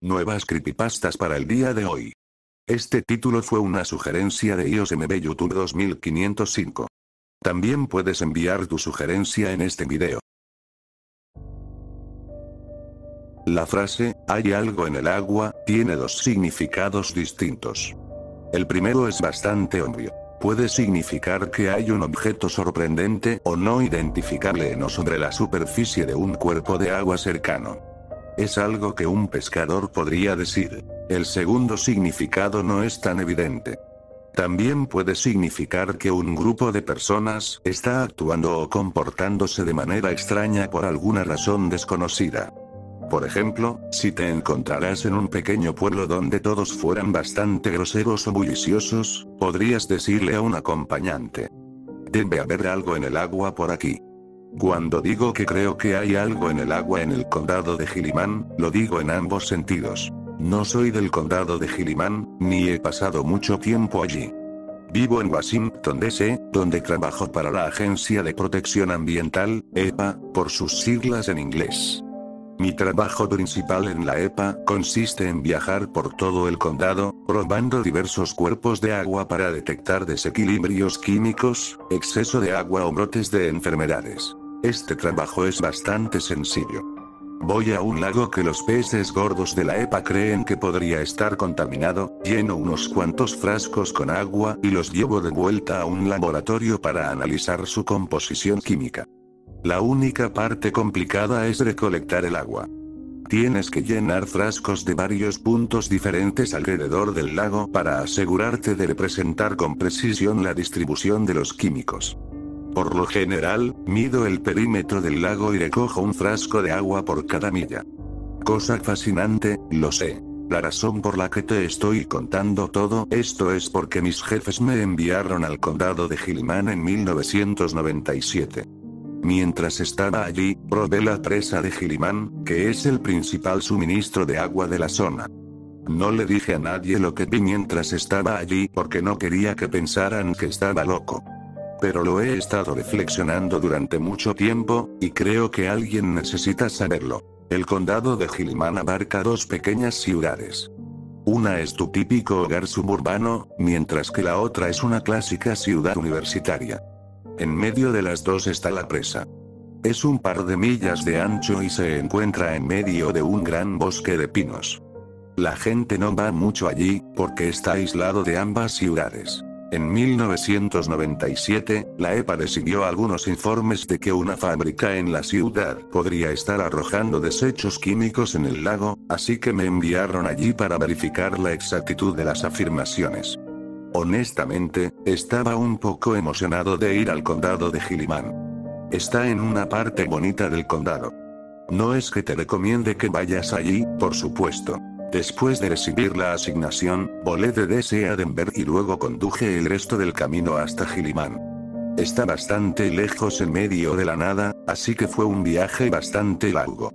Nuevas creepypastas para el día de hoy. Este título fue una sugerencia de IOSMB YouTube 2505. También puedes enviar tu sugerencia en este video. La frase, "hay algo en el agua", tiene dos significados distintos. El primero es bastante obvio. Puede significar que hay un objeto sorprendente o no identificable en o sobre la superficie de un cuerpo de agua cercano. Es algo que un pescador podría decir. El segundo significado no es tan evidente. También puede significar que un grupo de personas está actuando o comportándose de manera extraña por alguna razón desconocida. Por ejemplo, si te encontrarás en un pequeño pueblo donde todos fueran bastante groseros o bulliciosos, podrías decirle a un acompañante: "Debe haber algo en el agua por aquí". Cuando digo que creo que hay algo en el agua en el condado de Gilliman, lo digo en ambos sentidos. No soy del condado de Gilliman, ni he pasado mucho tiempo allí. Vivo en Washington, D.C., donde trabajo para la Agencia de Protección Ambiental, EPA, por sus siglas en inglés. Mi trabajo principal en la EPA consiste en viajar por todo el condado, probando diversos cuerpos de agua para detectar desequilibrios químicos, exceso de agua o brotes de enfermedades. Este trabajo es bastante sencillo. Voy a un lago que los peces gordos de la EPA creen que podría estar contaminado, lleno unos cuantos frascos con agua y los llevo de vuelta a un laboratorio para analizar su composición química. La única parte complicada es recolectar el agua. Tienes que llenar frascos de varios puntos diferentes alrededor del lago para asegurarte de representar con precisión la distribución de los químicos. Por lo general, mido el perímetro del lago y recojo un frasco de agua por cada milla. Cosa fascinante, lo sé. La razón por la que te estoy contando todo esto es porque mis jefes me enviaron al condado de Gilliman en 1997. Mientras estaba allí, probé la presa de Gilliman, que es el principal suministro de agua de la zona. No le dije a nadie lo que vi mientras estaba allí porque no quería que pensaran que estaba loco. Pero lo he estado reflexionando durante mucho tiempo, y creo que alguien necesita saberlo. El condado de Gilliman abarca dos pequeñas ciudades. Una es tu típico hogar suburbano, mientras que la otra es una clásica ciudad universitaria. En medio de las dos está la presa. Es un par de millas de ancho y se encuentra en medio de un gran bosque de pinos. La gente no va mucho allí, porque está aislado de ambas ciudades. En 1997, la EPA recibió algunos informes de que una fábrica en la ciudad podría estar arrojando desechos químicos en el lago, así que me enviaron allí para verificar la exactitud de las afirmaciones. Honestamente, estaba un poco emocionado de ir al condado de Gilliman. Está en una parte bonita del condado. No es que te recomiende que vayas allí, por supuesto. Después de recibir la asignación, volé de D.C. a Denver y luego conduje el resto del camino hasta Gilliman. Está bastante lejos en medio de la nada, así que fue un viaje bastante largo.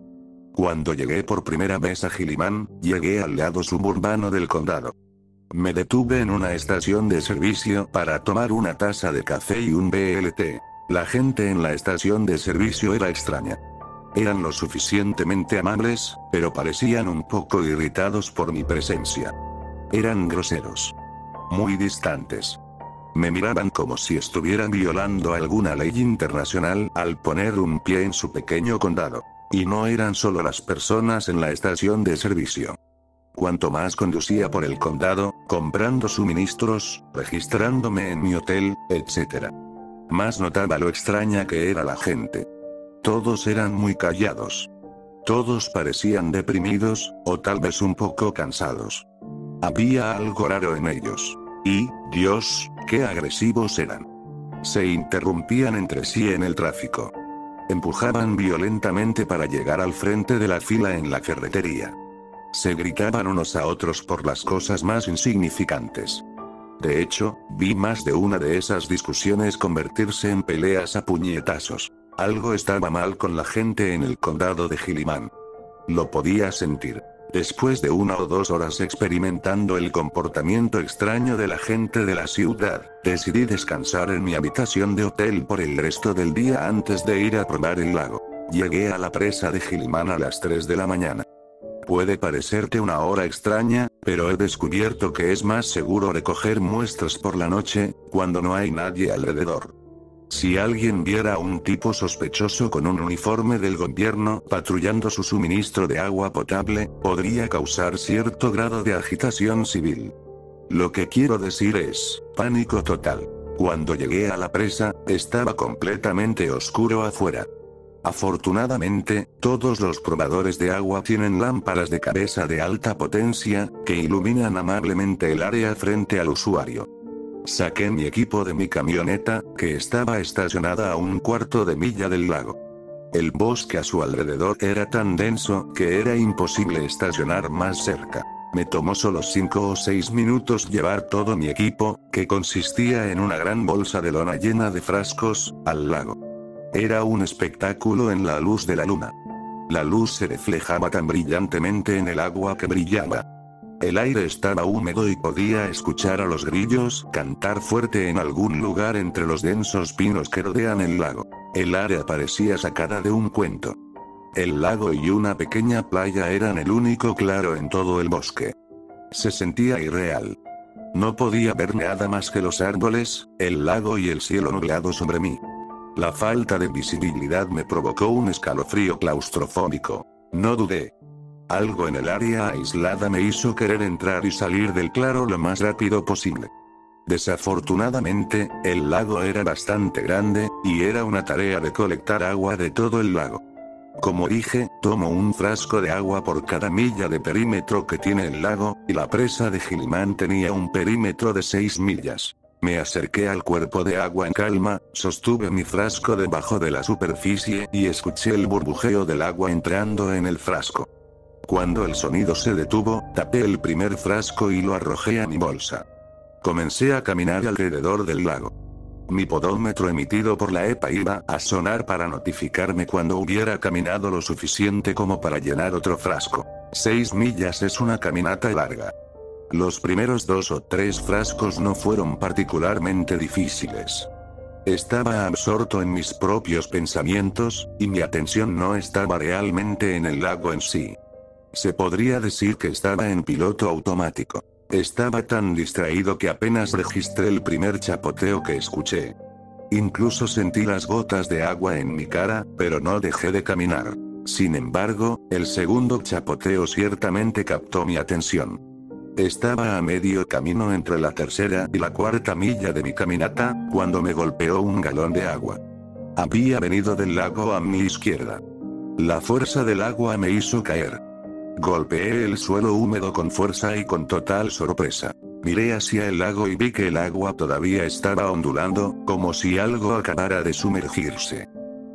Cuando llegué por primera vez a Gilliman, llegué al lado suburbano del condado. Me detuve en una estación de servicio para tomar una taza de café y un BLT. La gente en la estación de servicio era extraña. Eran lo suficientemente amables, pero parecían un poco irritados por mi presencia. Eran groseros. Muy distantes. Me miraban como si estuvieran violando alguna ley internacional al poner un pie en su pequeño condado. Y no eran solo las personas en la estación de servicio. Cuanto más conducía por el condado, comprando suministros, registrándome en mi hotel, etc., más notaba lo extraña que era la gente. Todos eran muy callados. Todos parecían deprimidos, o tal vez un poco cansados. Había algo raro en ellos. Y, Dios, qué agresivos eran. Se interrumpían entre sí en el tráfico. Empujaban violentamente para llegar al frente de la fila en la ferretería. Se gritaban unos a otros por las cosas más insignificantes. De hecho, vi más de una de esas discusiones convertirse en peleas a puñetazos. Algo estaba mal con la gente en el condado de Gilliman. Lo podía sentir. Después de 1 o 2 horas experimentando el comportamiento extraño de la gente de la ciudad, decidí descansar en mi habitación de hotel por el resto del día antes de ir a probar el lago. Llegué a la presa de Gilliman a las 3 de la mañana. Puede parecerte una hora extraña, pero he descubierto que es más seguro recoger muestras por la noche, cuando no hay nadie alrededor. Si alguien viera a un tipo sospechoso con un uniforme del gobierno patrullando su suministro de agua potable, podría causar cierto grado de agitación civil. Lo que quiero decir es, pánico total. Cuando llegué a la presa, estaba completamente oscuro afuera. Afortunadamente, todos los probadores de agua tienen lámparas de cabeza de alta potencia, que iluminan amablemente el área frente al usuario. Saqué mi equipo de mi camioneta, que estaba estacionada a un cuarto de milla del lago. El bosque a su alrededor era tan denso que era imposible estacionar más cerca. Me tomó solo 5 o 6 minutos llevar todo mi equipo, que consistía en una gran bolsa de lona llena de frascos, al lago. Era un espectáculo en la luz de la luna. La luz se reflejaba tan brillantemente en el agua que brillaba. El aire estaba húmedo y podía escuchar a los grillos cantar fuerte en algún lugar entre los densos pinos que rodean el lago. El área parecía sacada de un cuento. El lago y una pequeña playa eran el único claro en todo el bosque. Se sentía irreal. No podía ver nada más que los árboles, el lago y el cielo nublado sobre mí. La falta de visibilidad me provocó un escalofrío claustrofóbico. No dudé. Algo en el área aislada me hizo querer entrar y salir del claro lo más rápido posible. Desafortunadamente, el lago era bastante grande, y era una tarea de colectar agua de todo el lago. Como dije, tomo un frasco de agua por cada milla de perímetro que tiene el lago, y la presa de Gilimán tenía un perímetro de 6 millas. Me acerqué al cuerpo de agua en calma, sostuve mi frasco debajo de la superficie y escuché el burbujeo del agua entrando en el frasco. Cuando el sonido se detuvo, tapé el primer frasco y lo arrojé a mi bolsa. Comencé a caminar alrededor del lago. Mi podómetro emitido por la EPA iba a sonar para notificarme cuando hubiera caminado lo suficiente como para llenar otro frasco. 6 millas es una caminata larga. Los primeros 2 o 3 frascos no fueron particularmente difíciles. Estaba absorto en mis propios pensamientos, y mi atención no estaba realmente en el lago en sí. Se podría decir que estaba en piloto automático. Estaba tan distraído que apenas registré el primer chapoteo que escuché. Incluso sentí las gotas de agua en mi cara, pero no dejé de caminar. Sin embargo, el segundo chapoteo ciertamente captó mi atención. Estaba a medio camino entre la tercera y la cuarta milla de mi caminata, cuando me golpeó un galón de agua. Había venido del lago a mi izquierda. La fuerza del agua me hizo caer. Golpeé el suelo húmedo con fuerza y con total sorpresa. Miré hacia el lago y vi que el agua todavía estaba ondulando, como si algo acabara de sumergirse.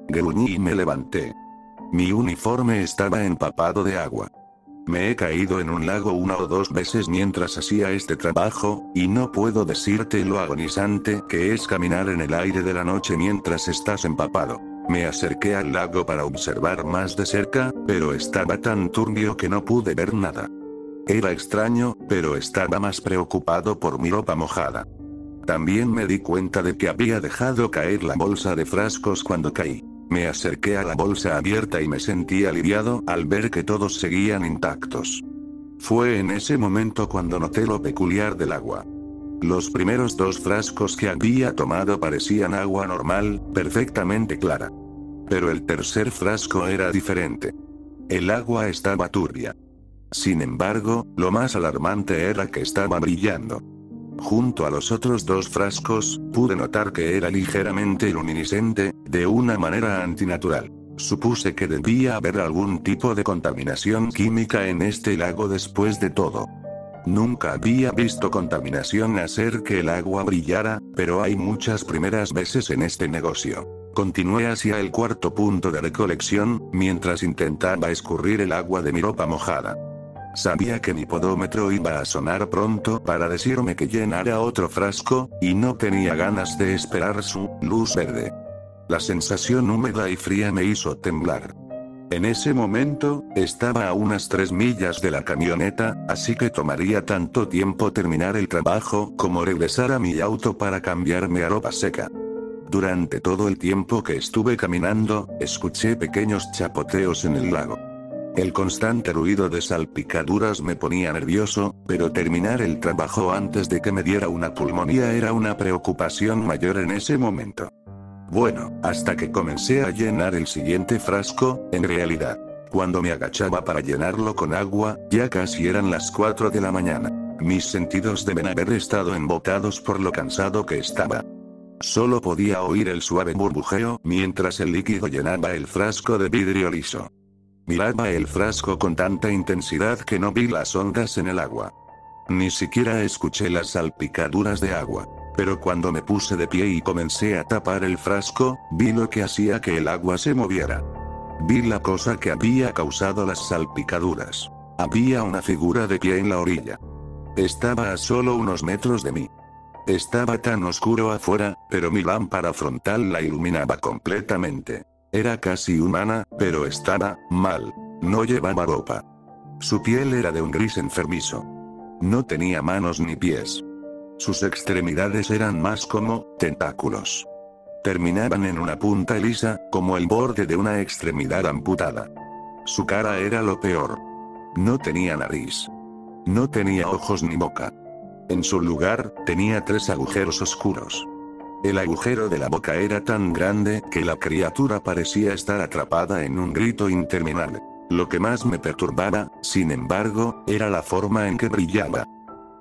Gruñí y me levanté. Mi uniforme estaba empapado de agua. Me he caído en un lago 1 o 2 veces mientras hacía este trabajo, y no puedo decirte lo agonizante que es caminar en el aire de la noche mientras estás empapado. Me acerqué al lago para observar más de cerca, pero estaba tan turbio que no pude ver nada. Era extraño, pero estaba más preocupado por mi ropa mojada. También me di cuenta de que había dejado caer la bolsa de frascos cuando caí. Me acerqué a la bolsa abierta y me sentí aliviado al ver que todos seguían intactos. Fue en ese momento cuando noté lo peculiar del agua. Los primeros 2 frascos que había tomado parecían agua normal, perfectamente clara. Pero el tercer frasco era diferente. El agua estaba turbia. Sin embargo, lo más alarmante era que estaba brillando. Junto a los otros 2 frascos, pude notar que era ligeramente luminiscente, de una manera antinatural. Supuse que debía haber algún tipo de contaminación química en este lago después de todo. Nunca había visto contaminación hacer que el agua brillara, pero hay muchas primeras veces en este negocio. Continué hacia el cuarto punto de recolección, mientras intentaba escurrir el agua de mi ropa mojada. Sabía que mi podómetro iba a sonar pronto para decirme que llenara otro frasco, y no tenía ganas de esperar su luz verde. La sensación húmeda y fría me hizo temblar. En ese momento, estaba a unas 3 millas de la camioneta, así que tomaría tanto tiempo terminar el trabajo como regresar a mi auto para cambiarme a ropa seca. Durante todo el tiempo que estuve caminando, escuché pequeños chapoteos en el lago. El constante ruido de salpicaduras me ponía nervioso, pero terminar el trabajo antes de que me diera una pulmonía era una preocupación mayor en ese momento. Bueno, hasta que comencé a llenar el siguiente frasco, en realidad, cuando me agachaba para llenarlo con agua, ya casi eran las 4 de la mañana. Mis sentidos deben haber estado embotados por lo cansado que estaba. Solo podía oír el suave burbujeo mientras el líquido llenaba el frasco de vidrio liso. Miraba el frasco con tanta intensidad que no vi las ondas en el agua. Ni siquiera escuché las salpicaduras de agua. Pero cuando me puse de pie y comencé a tapar el frasco, vi lo que hacía que el agua se moviera. Vi la cosa que había causado las salpicaduras. Había una figura de pie en la orilla. Estaba a solo unos metros de mí. Estaba tan oscuro afuera, pero mi lámpara frontal la iluminaba completamente. Era casi humana, pero estaba mal. No llevaba ropa. Su piel era de un gris enfermizo. No tenía manos ni pies. Sus extremidades eran más como tentáculos. Terminaban en una punta lisa, como el borde de una extremidad amputada. Su cara era lo peor. No tenía nariz. No tenía ojos ni boca. En su lugar, tenía 3 agujeros oscuros. El agujero de la boca era tan grande que la criatura parecía estar atrapada en un grito interminable. Lo que más me perturbaba, sin embargo, era la forma en que brillaba.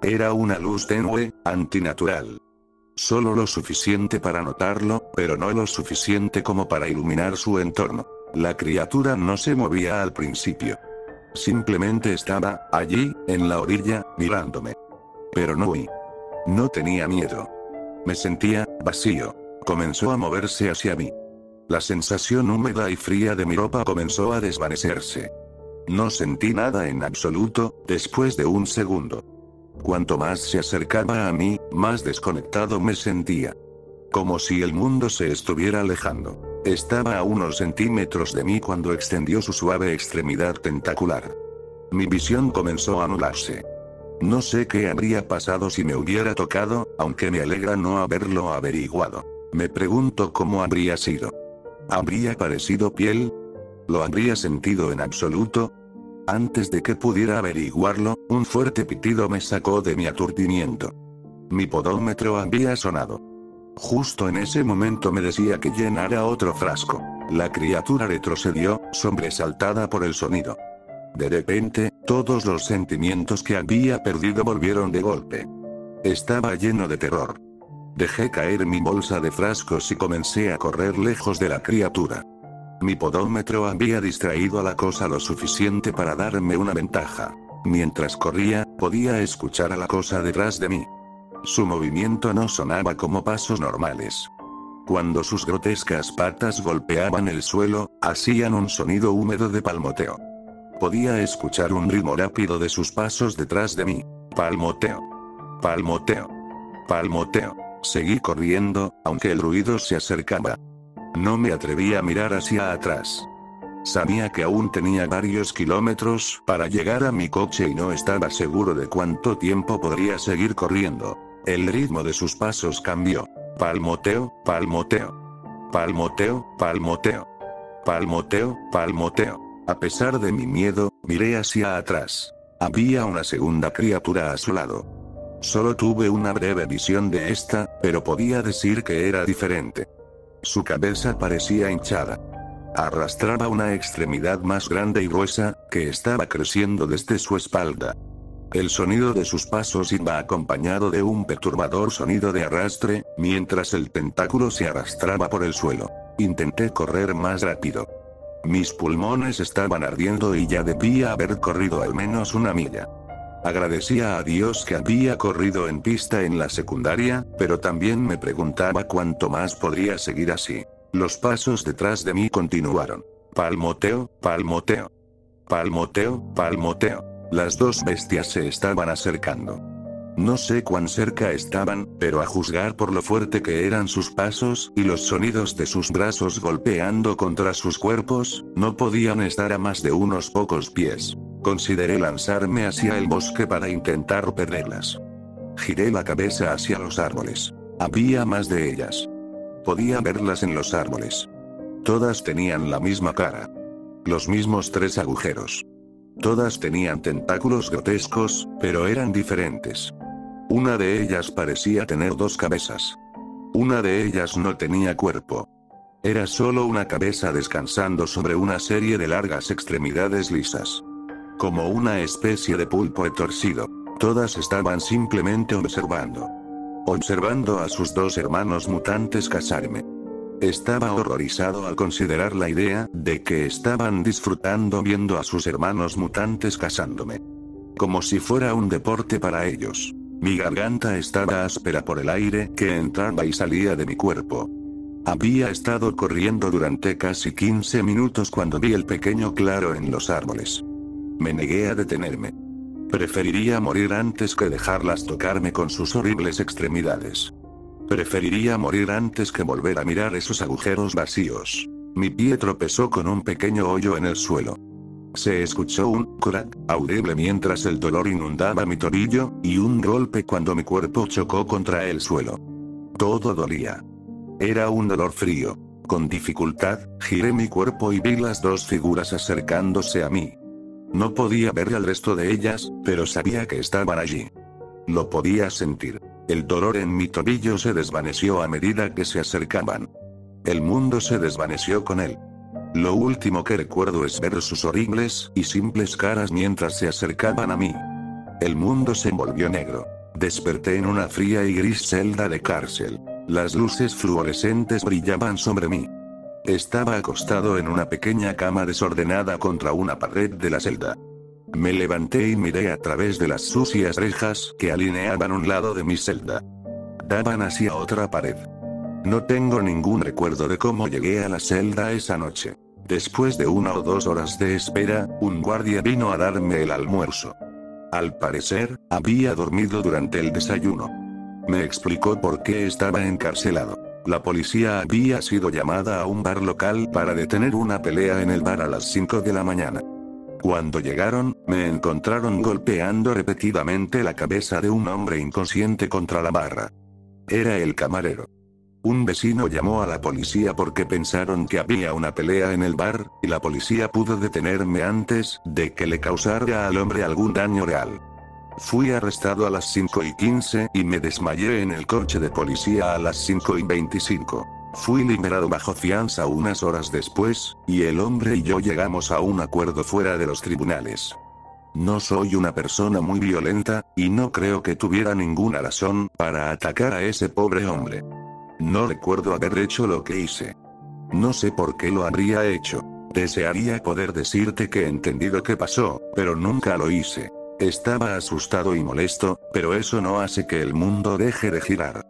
Era una luz tenue, antinatural. Solo lo suficiente para notarlo, pero no lo suficiente como para iluminar su entorno. La criatura no se movía al principio. Simplemente estaba, allí, en la orilla, mirándome. Pero no huí. No tenía miedo. Me sentía vacío. Comenzó a moverse hacia mí. La sensación húmeda y fría de mi ropa comenzó a desvanecerse. No sentí nada en absoluto, después de un segundo. Cuanto más se acercaba a mí, más desconectado me sentía. Como si el mundo se estuviera alejando. Estaba a unos centímetros de mí cuando extendió su suave extremidad tentacular. Mi visión comenzó a anularse. No sé qué habría pasado si me hubiera tocado, aunque me alegra no haberlo averiguado. Me pregunto cómo habría sido. ¿Habría parecido piel? ¿Lo habría sentido en absoluto? Antes de que pudiera averiguarlo, un fuerte pitido me sacó de mi aturdimiento. Mi podómetro había sonado. Justo en ese momento me decía que llenara otro frasco. La criatura retrocedió, sobresaltada por el sonido. De repente, todos los sentimientos que había perdido volvieron de golpe. Estaba lleno de terror. Dejé caer mi bolsa de frascos y comencé a correr lejos de la criatura. Mi podómetro había distraído a la cosa lo suficiente para darme una ventaja. Mientras corría, podía escuchar a la cosa detrás de mí. Su movimiento no sonaba como pasos normales. Cuando sus grotescas patas golpeaban el suelo, hacían un sonido húmedo de palmoteo. Podía escuchar un ritmo rápido de sus pasos detrás de mí. Palmoteo. Palmoteo. Palmoteo. Seguí corriendo, aunque el ruido se acercaba. No me atreví a mirar hacia atrás. Sabía que aún tenía varios kilómetros para llegar a mi coche y no estaba seguro de cuánto tiempo podría seguir corriendo. El ritmo de sus pasos cambió. Palmoteo, palmoteo. Palmoteo, palmoteo. Palmoteo, palmoteo. A pesar de mi miedo, miré hacia atrás. Había una segunda criatura a su lado. Solo tuve una breve visión de esta, pero podía decir que era diferente. Su cabeza parecía hinchada. Arrastraba una extremidad más grande y gruesa, que estaba creciendo desde su espalda. El sonido de sus pasos iba acompañado de un perturbador sonido de arrastre, mientras el tentáculo se arrastraba por el suelo. Intenté correr más rápido. Mis pulmones estaban ardiendo y ya debía haber corrido al menos una milla. Agradecía a Dios que había corrido en pista en la secundaria, pero también me preguntaba cuánto más podría seguir así. Los pasos detrás de mí continuaron. Palmoteo, palmoteo. Palmoteo, palmoteo. Las dos bestias se estaban acercando. No sé cuán cerca estaban, pero a juzgar por lo fuerte que eran sus pasos y los sonidos de sus brazos golpeando contra sus cuerpos, no podían estar a más de unos pocos pies. Consideré lanzarme hacia el bosque para intentar perderlas. Giré la cabeza hacia los árboles. Había más de ellas. Podía verlas en los árboles. Todas tenían la misma cara. Los mismos 3 agujeros. Todas tenían tentáculos grotescos, pero eran diferentes. Una de ellas parecía tener 2 cabezas. Una de ellas no tenía cuerpo. Era solo una cabeza descansando sobre una serie de largas extremidades lisas. Como una especie de pulpo torcido. Todas estaban simplemente observando. Observando a sus 2 hermanos mutantes casarme. Estaba horrorizado al considerar la idea de que estaban disfrutando viendo a sus hermanos mutantes casándome. Como si fuera un deporte para ellos. Mi garganta estaba áspera por el aire que entraba y salía de mi cuerpo. Había estado corriendo durante casi 15 minutos cuando vi el pequeño claro en los árboles. Me negué a detenerme. Preferiría morir antes que dejarlas tocarme con sus horribles extremidades. Preferiría morir antes que volver a mirar esos agujeros vacíos. Mi pie tropezó con un pequeño hoyo en el suelo. Se escuchó un crack audible mientras el dolor inundaba mi tobillo, y un golpe cuando mi cuerpo chocó contra el suelo. Todo dolía. Era un dolor frío. Con dificultad, giré mi cuerpo y vi las 2 figuras acercándose a mí. No podía ver al resto de ellas, pero sabía que estaban allí. Lo podía sentir. El dolor en mi tobillo se desvaneció a medida que se acercaban. El mundo se desvaneció con él. Lo último que recuerdo es ver sus horribles y simples caras mientras se acercaban a mí. El mundo se volvió negro. Desperté en una fría y gris celda de cárcel. Las luces fluorescentes brillaban sobre mí. Estaba acostado en una pequeña cama desordenada contra una pared de la celda. Me levanté y miré a través de las sucias rejas que alineaban un lado de mi celda. Daban hacia otra pared. No tengo ningún recuerdo de cómo llegué a la celda esa noche. Después de 1 o 2 horas de espera, un guardia vino a darme el almuerzo. Al parecer, había dormido durante el desayuno. Me explicó por qué estaba encarcelado. La policía había sido llamada a un bar local para detener una pelea en el bar a las 5 de la mañana. Cuando llegaron, me encontraron golpeando repetidamente la cabeza de un hombre inconsciente contra la barra. Era el camarero. Un vecino llamó a la policía porque pensaron que había una pelea en el bar, y la policía pudo detenerme antes de que le causara al hombre algún daño real. Fui arrestado a las 5:15 y me desmayé en el coche de policía a las 5:25. Fui liberado bajo fianza unas horas después, y el hombre y yo llegamos a un acuerdo fuera de los tribunales. No soy una persona muy violenta, y no creo que tuviera ninguna razón para atacar a ese pobre hombre. No recuerdo haber hecho lo que hice. No sé por qué lo habría hecho. Desearía poder decirte que entendí lo que pasó, pero nunca lo hice. Estaba asustado y molesto, pero eso no hace que el mundo deje de girar.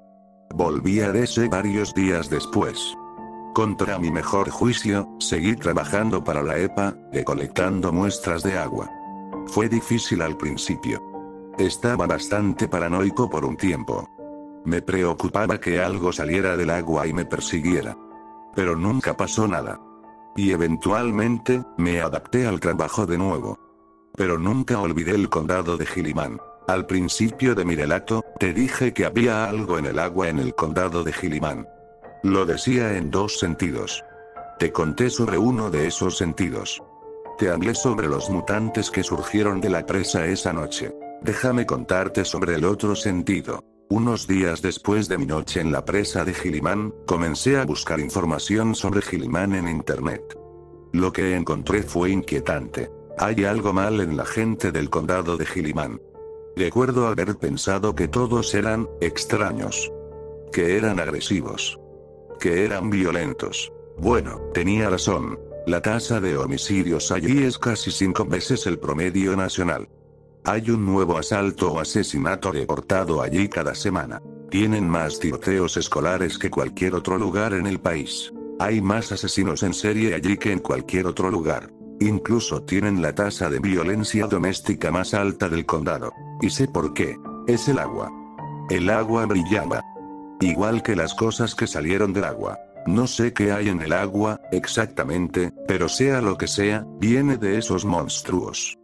Volví a DC varios días después. Contra mi mejor juicio, seguí trabajando para la EPA, recolectando muestras de agua. Fue difícil al principio. Estaba bastante paranoico por un tiempo. Me preocupaba que algo saliera del agua y me persiguiera. Pero nunca pasó nada. Y eventualmente, me adapté al trabajo de nuevo. Pero nunca olvidé el condado de Gilliman. Al principio de mi relato, te dije que había algo en el agua en el condado de Gilliman. Lo decía en 2 sentidos. Te conté sobre uno de esos sentidos. Te hablé sobre los mutantes que surgieron de la presa esa noche. Déjame contarte sobre el otro sentido. Unos días después de mi noche en la presa de Gilliman, comencé a buscar información sobre Gilliman en internet. Lo que encontré fue inquietante. Hay algo mal en la gente del condado de Gilliman. Recuerdo haber pensado que todos eran extraños. Que eran agresivos. Que eran violentos. Bueno, tenía razón. La tasa de homicidios allí es casi 5 veces el promedio nacional. Hay un nuevo asalto o asesinato reportado allí cada semana. Tienen más tiroteos escolares que cualquier otro lugar en el país. Hay más asesinos en serie allí que en cualquier otro lugar. Incluso tienen la tasa de violencia doméstica más alta del condado. Y sé por qué. Es el agua. El agua brillaba. Igual que las cosas que salieron del agua. No sé qué hay en el agua, exactamente, pero sea lo que sea, viene de esos monstruos.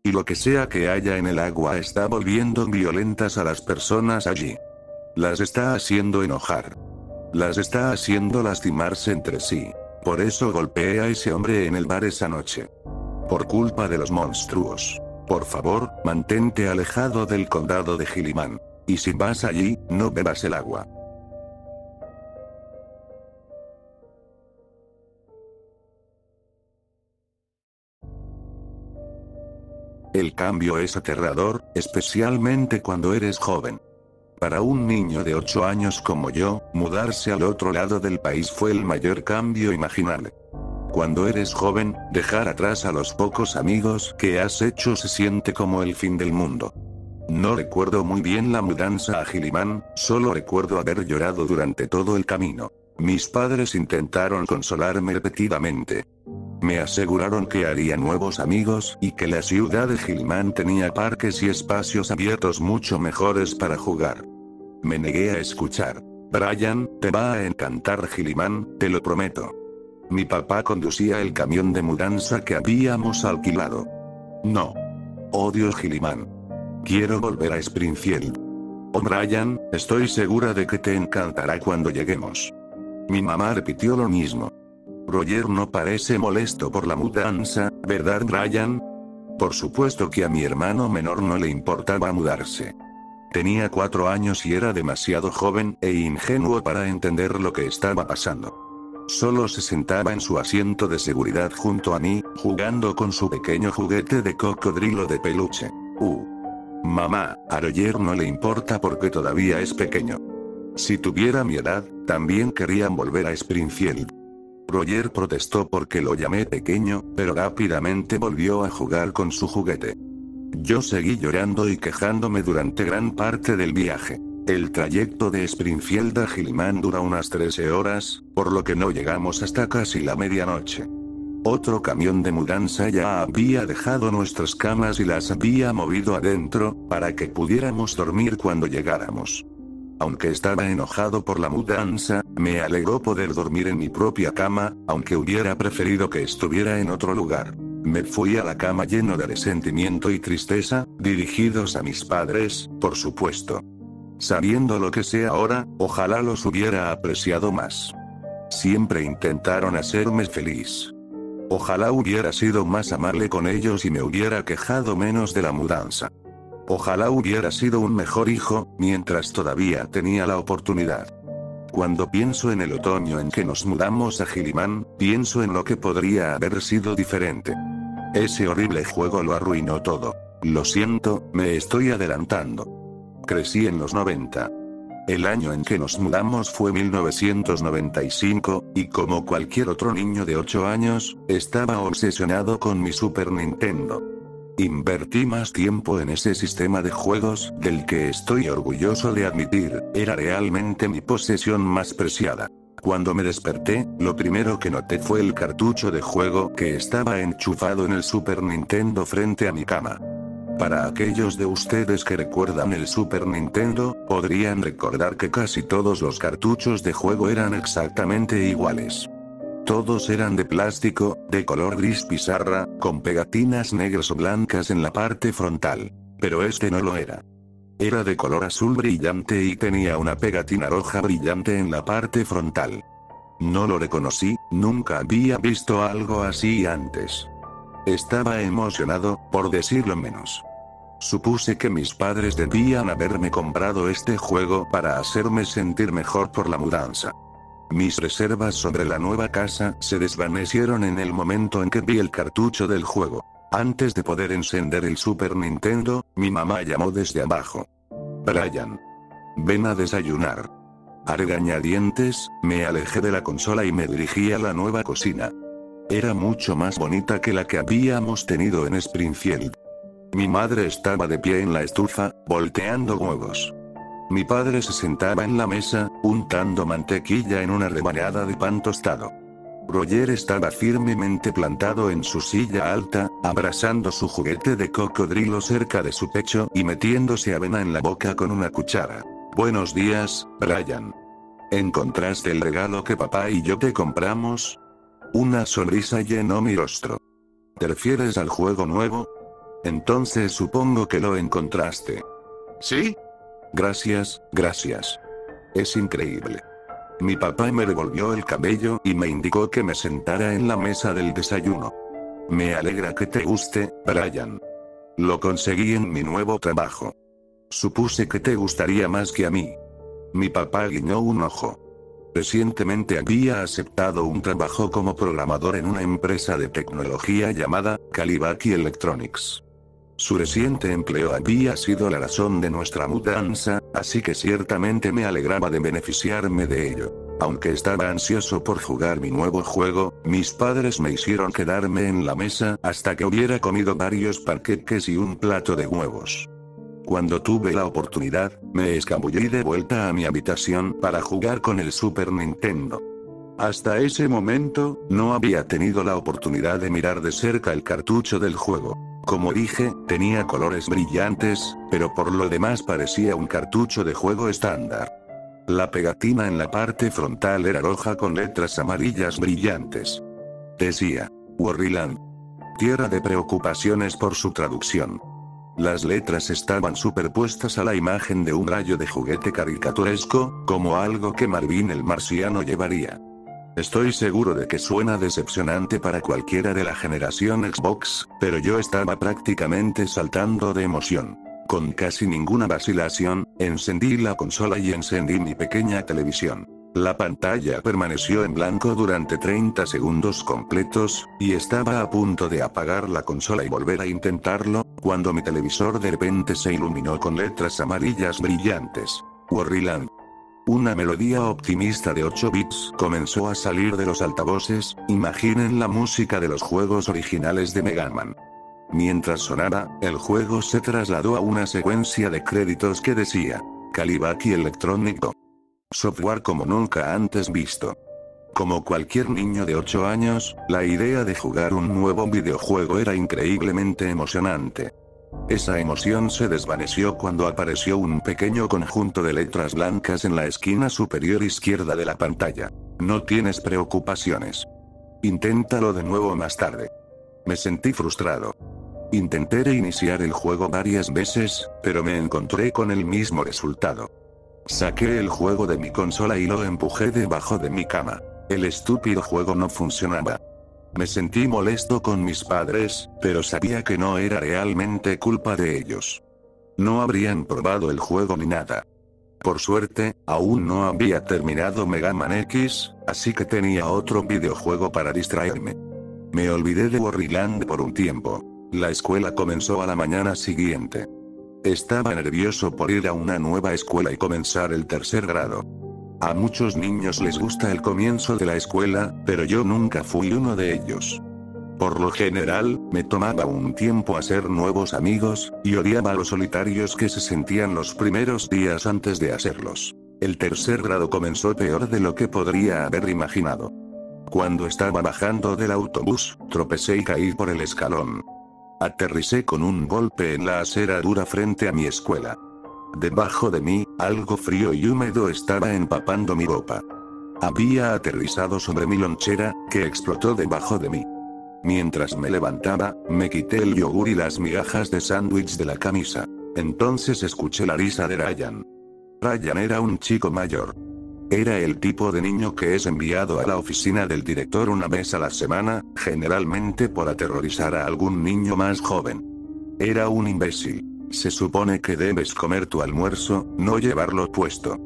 Y lo que sea que haya en el agua está volviendo violentas a las personas allí. Las está haciendo enojar. Las está haciendo lastimarse entre sí. Por eso golpeé a ese hombre en el bar esa noche. Por culpa de los monstruos. Por favor, mantente alejado del condado de Gilliman. Y si vas allí, no bebas el agua. El cambio es aterrador, especialmente cuando eres joven. Para un niño de 8 años como yo, mudarse al otro lado del país fue el mayor cambio imaginable. Cuando eres joven, dejar atrás a los pocos amigos que has hecho se siente como el fin del mundo. No recuerdo muy bien la mudanza a Gilliman, solo recuerdo haber llorado durante todo el camino. Mis padres intentaron consolarme repetidamente. Me aseguraron que haría nuevos amigos y que la ciudad de Gilliman tenía parques y espacios abiertos mucho mejores para jugar. Me negué a escuchar. Brian, te va a encantar Gilliman, te lo prometo. Mi papá conducía el camión de mudanza que habíamos alquilado. No. Odio Gilliman. Quiero volver a Springfield. Oh Brian, estoy segura de que te encantará cuando lleguemos. Mi mamá repitió lo mismo. Roger no parece molesto por la mudanza, ¿verdad Brian? Por supuesto que a mi hermano menor no le importaba mudarse. Tenía 4 años y era demasiado joven e ingenuo para entender lo que estaba pasando. Solo se sentaba en su asiento de seguridad junto a mí, jugando con su pequeño juguete de cocodrilo de peluche. Mamá, a Roger no le importa porque todavía es pequeño. Si tuviera mi edad, también querían volver a Springfield. Roger protestó porque lo llamé pequeño, pero rápidamente volvió a jugar con su juguete. Yo seguí llorando y quejándome durante gran parte del viaje. El trayecto de Springfield a Gilliman dura unas 13 horas, por lo que no llegamos hasta casi la medianoche. Otro camión de mudanza ya había dejado nuestras camas y las había movido adentro, para que pudiéramos dormir cuando llegáramos. Aunque estaba enojado por la mudanza, me alegró poder dormir en mi propia cama, aunque hubiera preferido que estuviera en otro lugar. Me fui a la cama lleno de resentimiento y tristeza, dirigidos a mis padres, por supuesto. Sabiendo lo que sé ahora, ojalá los hubiera apreciado más. Siempre intentaron hacerme feliz. Ojalá hubiera sido más amable con ellos y me hubiera quejado menos de la mudanza. Ojalá hubiera sido un mejor hijo, mientras todavía tenía la oportunidad. Cuando pienso en el otoño en que nos mudamos a Gilliman, pienso en lo que podría haber sido diferente. Ese horrible juego lo arruinó todo. Lo siento, me estoy adelantando. Crecí en los 90. El año en que nos mudamos fue 1995, y como cualquier otro niño de 8 años, estaba obsesionado con mi Super Nintendo. Invertí más tiempo en ese sistema de juegos, del que estoy orgulloso de admitir, era realmente mi posesión más preciada. Cuando me desperté, lo primero que noté fue el cartucho de juego que estaba enchufado en el Super Nintendo frente a mi cama. Para aquellos de ustedes que recuerdan el Super Nintendo, podrían recordar que casi todos los cartuchos de juego eran exactamente iguales. Todos eran de plástico, de color gris pizarra, con pegatinas negras o blancas en la parte frontal. Pero este no lo era. Era de color azul brillante y tenía una pegatina roja brillante en la parte frontal. No lo reconocí, nunca había visto algo así antes. Estaba emocionado, por decirlo menos. Supuse que mis padres debían haberme comprado este juego para hacerme sentir mejor por la mudanza. Mis reservas sobre la nueva casa se desvanecieron en el momento en que vi el cartucho del juego. Antes de poder encender el Super Nintendo, mi mamá llamó desde abajo. Brian. Ven a desayunar. A regañadientes, me alejé de la consola y me dirigí a la nueva cocina. Era mucho más bonita que la que habíamos tenido en Springfield. Mi madre estaba de pie en la estufa, volteando huevos. Mi padre se sentaba en la mesa, untando mantequilla en una rebanada de pan tostado. Roger estaba firmemente plantado en su silla alta, abrazando su juguete de cocodrilo cerca de su pecho y metiéndose avena en la boca con una cuchara. Buenos días, Brian. ¿Encontraste el regalo que papá y yo te compramos? Una sonrisa llenó mi rostro. ¿Te refieres al juego nuevo? Entonces supongo que lo encontraste. ¿Sí? Gracias, gracias. Es increíble. Mi papá me revolvió el cabello y me indicó que me sentara en la mesa del desayuno. Me alegra que te guste, Brian. Lo conseguí en mi nuevo trabajo. Supuse que te gustaría más que a mí. Mi papá guiñó un ojo. Recientemente había aceptado un trabajo como programador en una empresa de tecnología llamada Kalibaki Electronics. Su reciente empleo había sido la razón de nuestra mudanza, así que ciertamente me alegraba de beneficiarme de ello. Aunque estaba ansioso por jugar mi nuevo juego, mis padres me hicieron quedarme en la mesa hasta que hubiera comido varios panqueques y un plato de huevos. Cuando tuve la oportunidad, me escabullí de vuelta a mi habitación para jugar con el Super Nintendo. Hasta ese momento, no había tenido la oportunidad de mirar de cerca el cartucho del juego. Como dije, tenía colores brillantes, pero por lo demás parecía un cartucho de juego estándar. La pegatina en la parte frontal era roja con letras amarillas brillantes. Decía, Worryland. Tierra de preocupaciones por su traducción. Las letras estaban superpuestas a la imagen de un rayo de juguete caricaturesco, como algo que Marvin el marciano llevaría. Estoy seguro de que suena decepcionante para cualquiera de la generación Xbox, pero yo estaba prácticamente saltando de emoción. Con casi ninguna vacilación, encendí la consola y encendí mi pequeña televisión. La pantalla permaneció en blanco durante 30 segundos completos, y estaba a punto de apagar la consola y volver a intentarlo, cuando mi televisor de repente se iluminó con letras amarillas brillantes. Worryland. Una melodía optimista de 8 bits comenzó a salir de los altavoces. Imaginen la música de los juegos originales de Mega Man. Mientras sonaba, el juego se trasladó a una secuencia de créditos que decía, Kalibaki Electronic Software como nunca antes visto. Como cualquier niño de 8 años, la idea de jugar un nuevo videojuego era increíblemente emocionante. Esa emoción se desvaneció cuando apareció un pequeño conjunto de letras blancas en la esquina superior izquierda de la pantalla. No tienes preocupaciones. Inténtalo de nuevo más tarde. Me sentí frustrado. Intenté reiniciar el juego varias veces, pero me encontré con el mismo resultado. Saqué el juego de mi consola y lo empujé debajo de mi cama. El estúpido juego no funcionaba. Me sentí molesto con mis padres, pero sabía que no era realmente culpa de ellos. No habrían probado el juego ni nada. Por suerte, aún no había terminado Mega Man X, así que tenía otro videojuego para distraerme. Me olvidé de Worryland por un tiempo. La escuela comenzó a la mañana siguiente. Estaba nervioso por ir a una nueva escuela y comenzar el tercer grado. A muchos niños les gusta el comienzo de la escuela, pero yo nunca fui uno de ellos. Por lo general, me tomaba un tiempo hacer nuevos amigos, y odiaba los solitarios que se sentían los primeros días antes de hacerlos. El tercer grado comenzó peor de lo que podría haber imaginado. Cuando estaba bajando del autobús, tropecé y caí por el escalón. Aterricé con un golpe en la acera dura frente a mi escuela. Debajo de mí, algo frío y húmedo estaba empapando mi ropa. Había aterrizado sobre mi lonchera, que explotó debajo de mí. Mientras me levantaba, me quité el yogur y las migajas de sándwich de la camisa. Entonces escuché la risa de Ryan. Ryan era un chico mayor. Era el tipo de niño que es enviado a la oficina del director una vez a la semana, generalmente por aterrorizar a algún niño más joven. Era un imbécil. Se supone que debes comer tu almuerzo, no llevarlo puesto.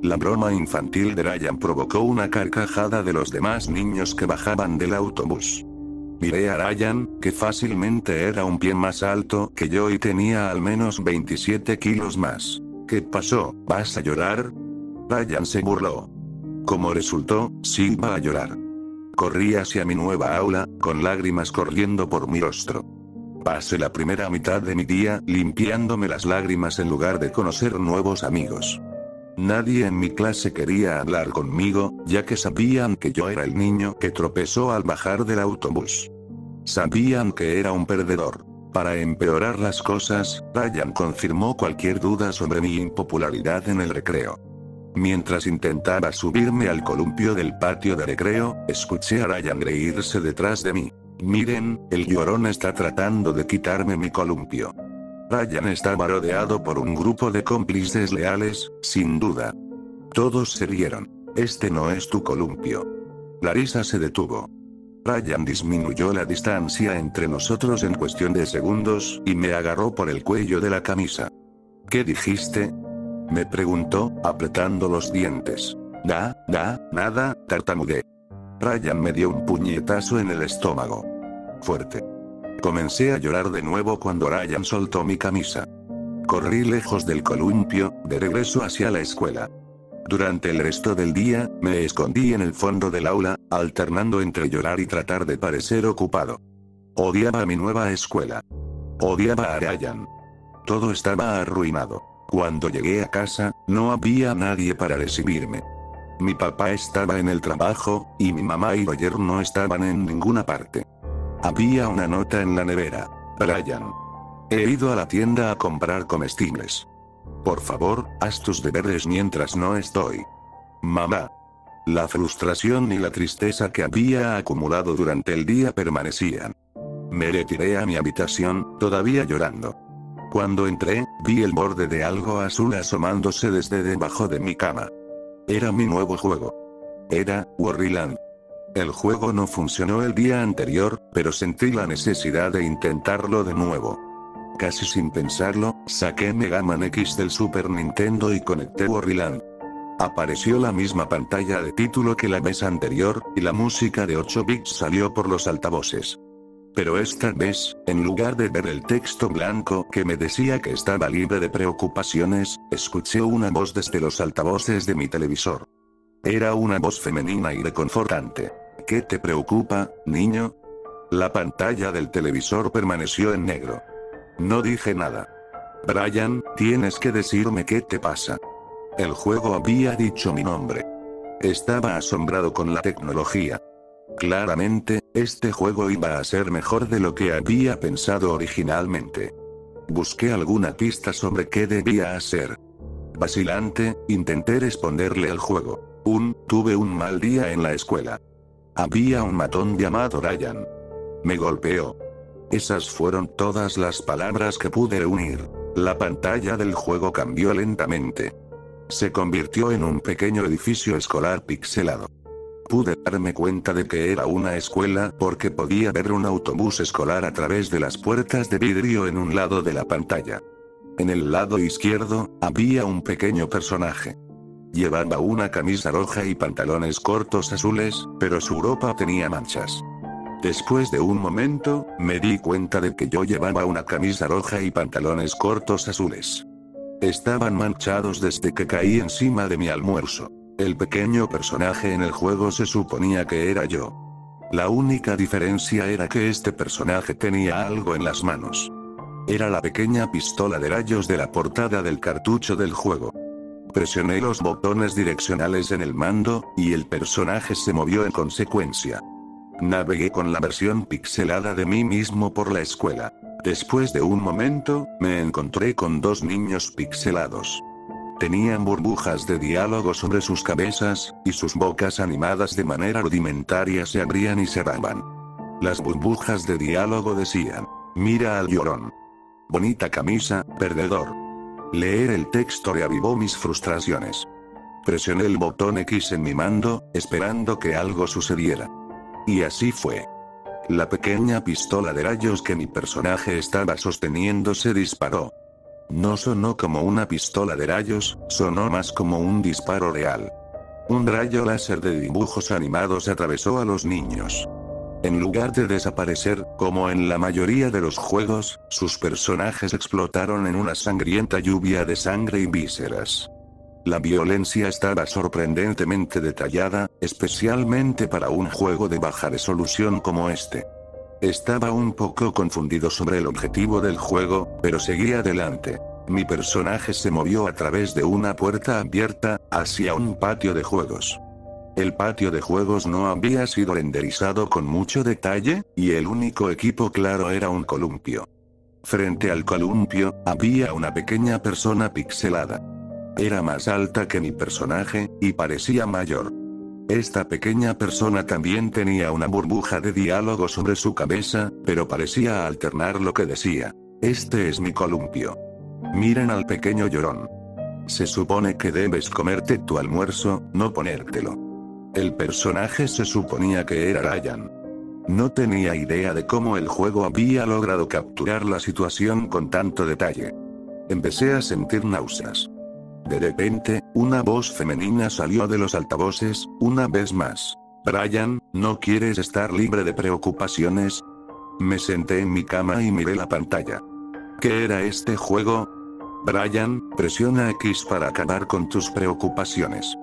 La broma infantil de Ryan provocó una carcajada de los demás niños que bajaban del autobús. Miré a Ryan, que fácilmente era un pie más alto que yo y tenía al menos 27 kilos más. ¿Qué pasó? ¿Vas a llorar? Ryan se burló. Como resultó, sí iba a llorar. Corrí hacia mi nueva aula, con lágrimas corriendo por mi rostro. Pasé la primera mitad de mi día limpiándome las lágrimas en lugar de conocer nuevos amigos. Nadie en mi clase quería hablar conmigo, ya que sabían que yo era el niño que tropezó al bajar del autobús. Sabían que era un perdedor. Para empeorar las cosas, Ryan confirmó cualquier duda sobre mi impopularidad en el recreo. Mientras intentaba subirme al columpio del patio de recreo, escuché a Ryan reírse detrás de mí. Miren, el llorón está tratando de quitarme mi columpio. Ryan estaba rodeado por un grupo de cómplices leales, sin duda. Todos se rieron. Este no es tu columpio. La risa se detuvo. Ryan disminuyó la distancia entre nosotros en cuestión de segundos y me agarró por el cuello de la camisa. ¿Qué dijiste?, me preguntó, apretando los dientes. Nada, tartamudeé. Ryan me dio un puñetazo en el estómago. Fuerte. Comencé a llorar de nuevo cuando Ryan soltó mi camisa. Corrí lejos del columpio, de regreso hacia la escuela. Durante el resto del día, me escondí en el fondo del aula, alternando entre llorar y tratar de parecer ocupado. Odiaba mi nueva escuela. Odiaba a Ryan. Todo estaba arruinado. Cuando llegué a casa, no había nadie para recibirme. Mi papá estaba en el trabajo, y mi mamá y Roger no estaban en ninguna parte. Había una nota en la nevera. Ryan. He ido a la tienda a comprar comestibles. Por favor, haz tus deberes mientras no estoy. Mamá. La frustración y la tristeza que había acumulado durante el día permanecían. Me retiré a mi habitación, todavía llorando. Cuando entré, vi el borde de algo azul asomándose desde debajo de mi cama. Era mi nuevo juego. Era Worryland. El juego no funcionó el día anterior, pero sentí la necesidad de intentarlo de nuevo. Casi sin pensarlo, saqué Mega Man X del Super Nintendo y conecté Worryland. Apareció la misma pantalla de título que la vez anterior, y la música de 8 bits salió por los altavoces. Pero esta vez, en lugar de ver el texto blanco que me decía que estaba libre de preocupaciones, escuché una voz desde los altavoces de mi televisor. Era una voz femenina y reconfortante. ¿Qué te preocupa, niño? La pantalla del televisor permaneció en negro. No dije nada. Brian, tienes que decirme qué te pasa. El juego había dicho mi nombre. Estaba asombrado con la tecnología. Claramente, este juego iba a ser mejor de lo que había pensado originalmente. Busqué alguna pista sobre qué debía hacer. Vacilante, intenté responderle al juego. Tuve un mal día en la escuela. Había un matón llamado Ryan. Me golpeó. Esas fueron todas las palabras que pude unir. La pantalla del juego cambió lentamente. Se convirtió en un pequeño edificio escolar pixelado. Pude darme cuenta de que era una escuela porque podía ver un autobús escolar a través de las puertas de vidrio en un lado de la pantalla. En el lado izquierdo, había un pequeño personaje. Llevaba una camisa roja y pantalones cortos azules, pero su ropa tenía manchas. Después de un momento, me di cuenta de que yo llevaba una camisa roja y pantalones cortos azules. Estaban manchados desde que caí encima de mi almuerzo. El pequeño personaje en el juego se suponía que era yo. La única diferencia era que este personaje tenía algo en las manos. Era la pequeña pistola de rayos de la portada del cartucho del juego. Presioné los botones direccionales en el mando, y el personaje se movió en consecuencia. Navegué con la versión pixelada de mí mismo por la escuela. Después de un momento, me encontré con dos niños pixelados. Tenían burbujas de diálogo sobre sus cabezas, y sus bocas animadas de manera rudimentaria se abrían y cerraban. Las burbujas de diálogo decían: mira al llorón. Bonita camisa, perdedor. Leer el texto reavivó mis frustraciones. Presioné el botón X en mi mando, esperando que algo sucediera. Y así fue. La pequeña pistola de rayos que mi personaje estaba sosteniendo se disparó. No sonó como una pistola de rayos, sonó más como un disparo real. Un rayo láser de dibujos animados atravesó a los niños. En lugar de desaparecer, como en la mayoría de los juegos, sus personajes explotaron en una sangrienta lluvia de sangre y vísceras. La violencia estaba sorprendentemente detallada, especialmente para un juego de baja resolución como este. Estaba un poco confundido sobre el objetivo del juego, pero seguí adelante. Mi personaje se movió a través de una puerta abierta, hacia un patio de juegos. El patio de juegos no había sido renderizado con mucho detalle, y el único equipo claro era un columpio. Frente al columpio, había una pequeña persona pixelada. Era más alta que mi personaje, y parecía mayor. Esta pequeña persona también tenía una burbuja de diálogo sobre su cabeza, pero parecía alternar lo que decía. Este es mi columpio. Miren al pequeño llorón. Se supone que debes comerte tu almuerzo, no ponértelo. El personaje se suponía que era Ryan. No tenía idea de cómo el juego había logrado capturar la situación con tanto detalle. Empecé a sentir náuseas. De repente, una voz femenina salió de los altavoces, una vez más. Brian, ¿no quieres estar libre de preocupaciones? Me senté en mi cama y miré la pantalla. ¿Qué era este juego? Brian, presiona X para acabar con tus preocupaciones.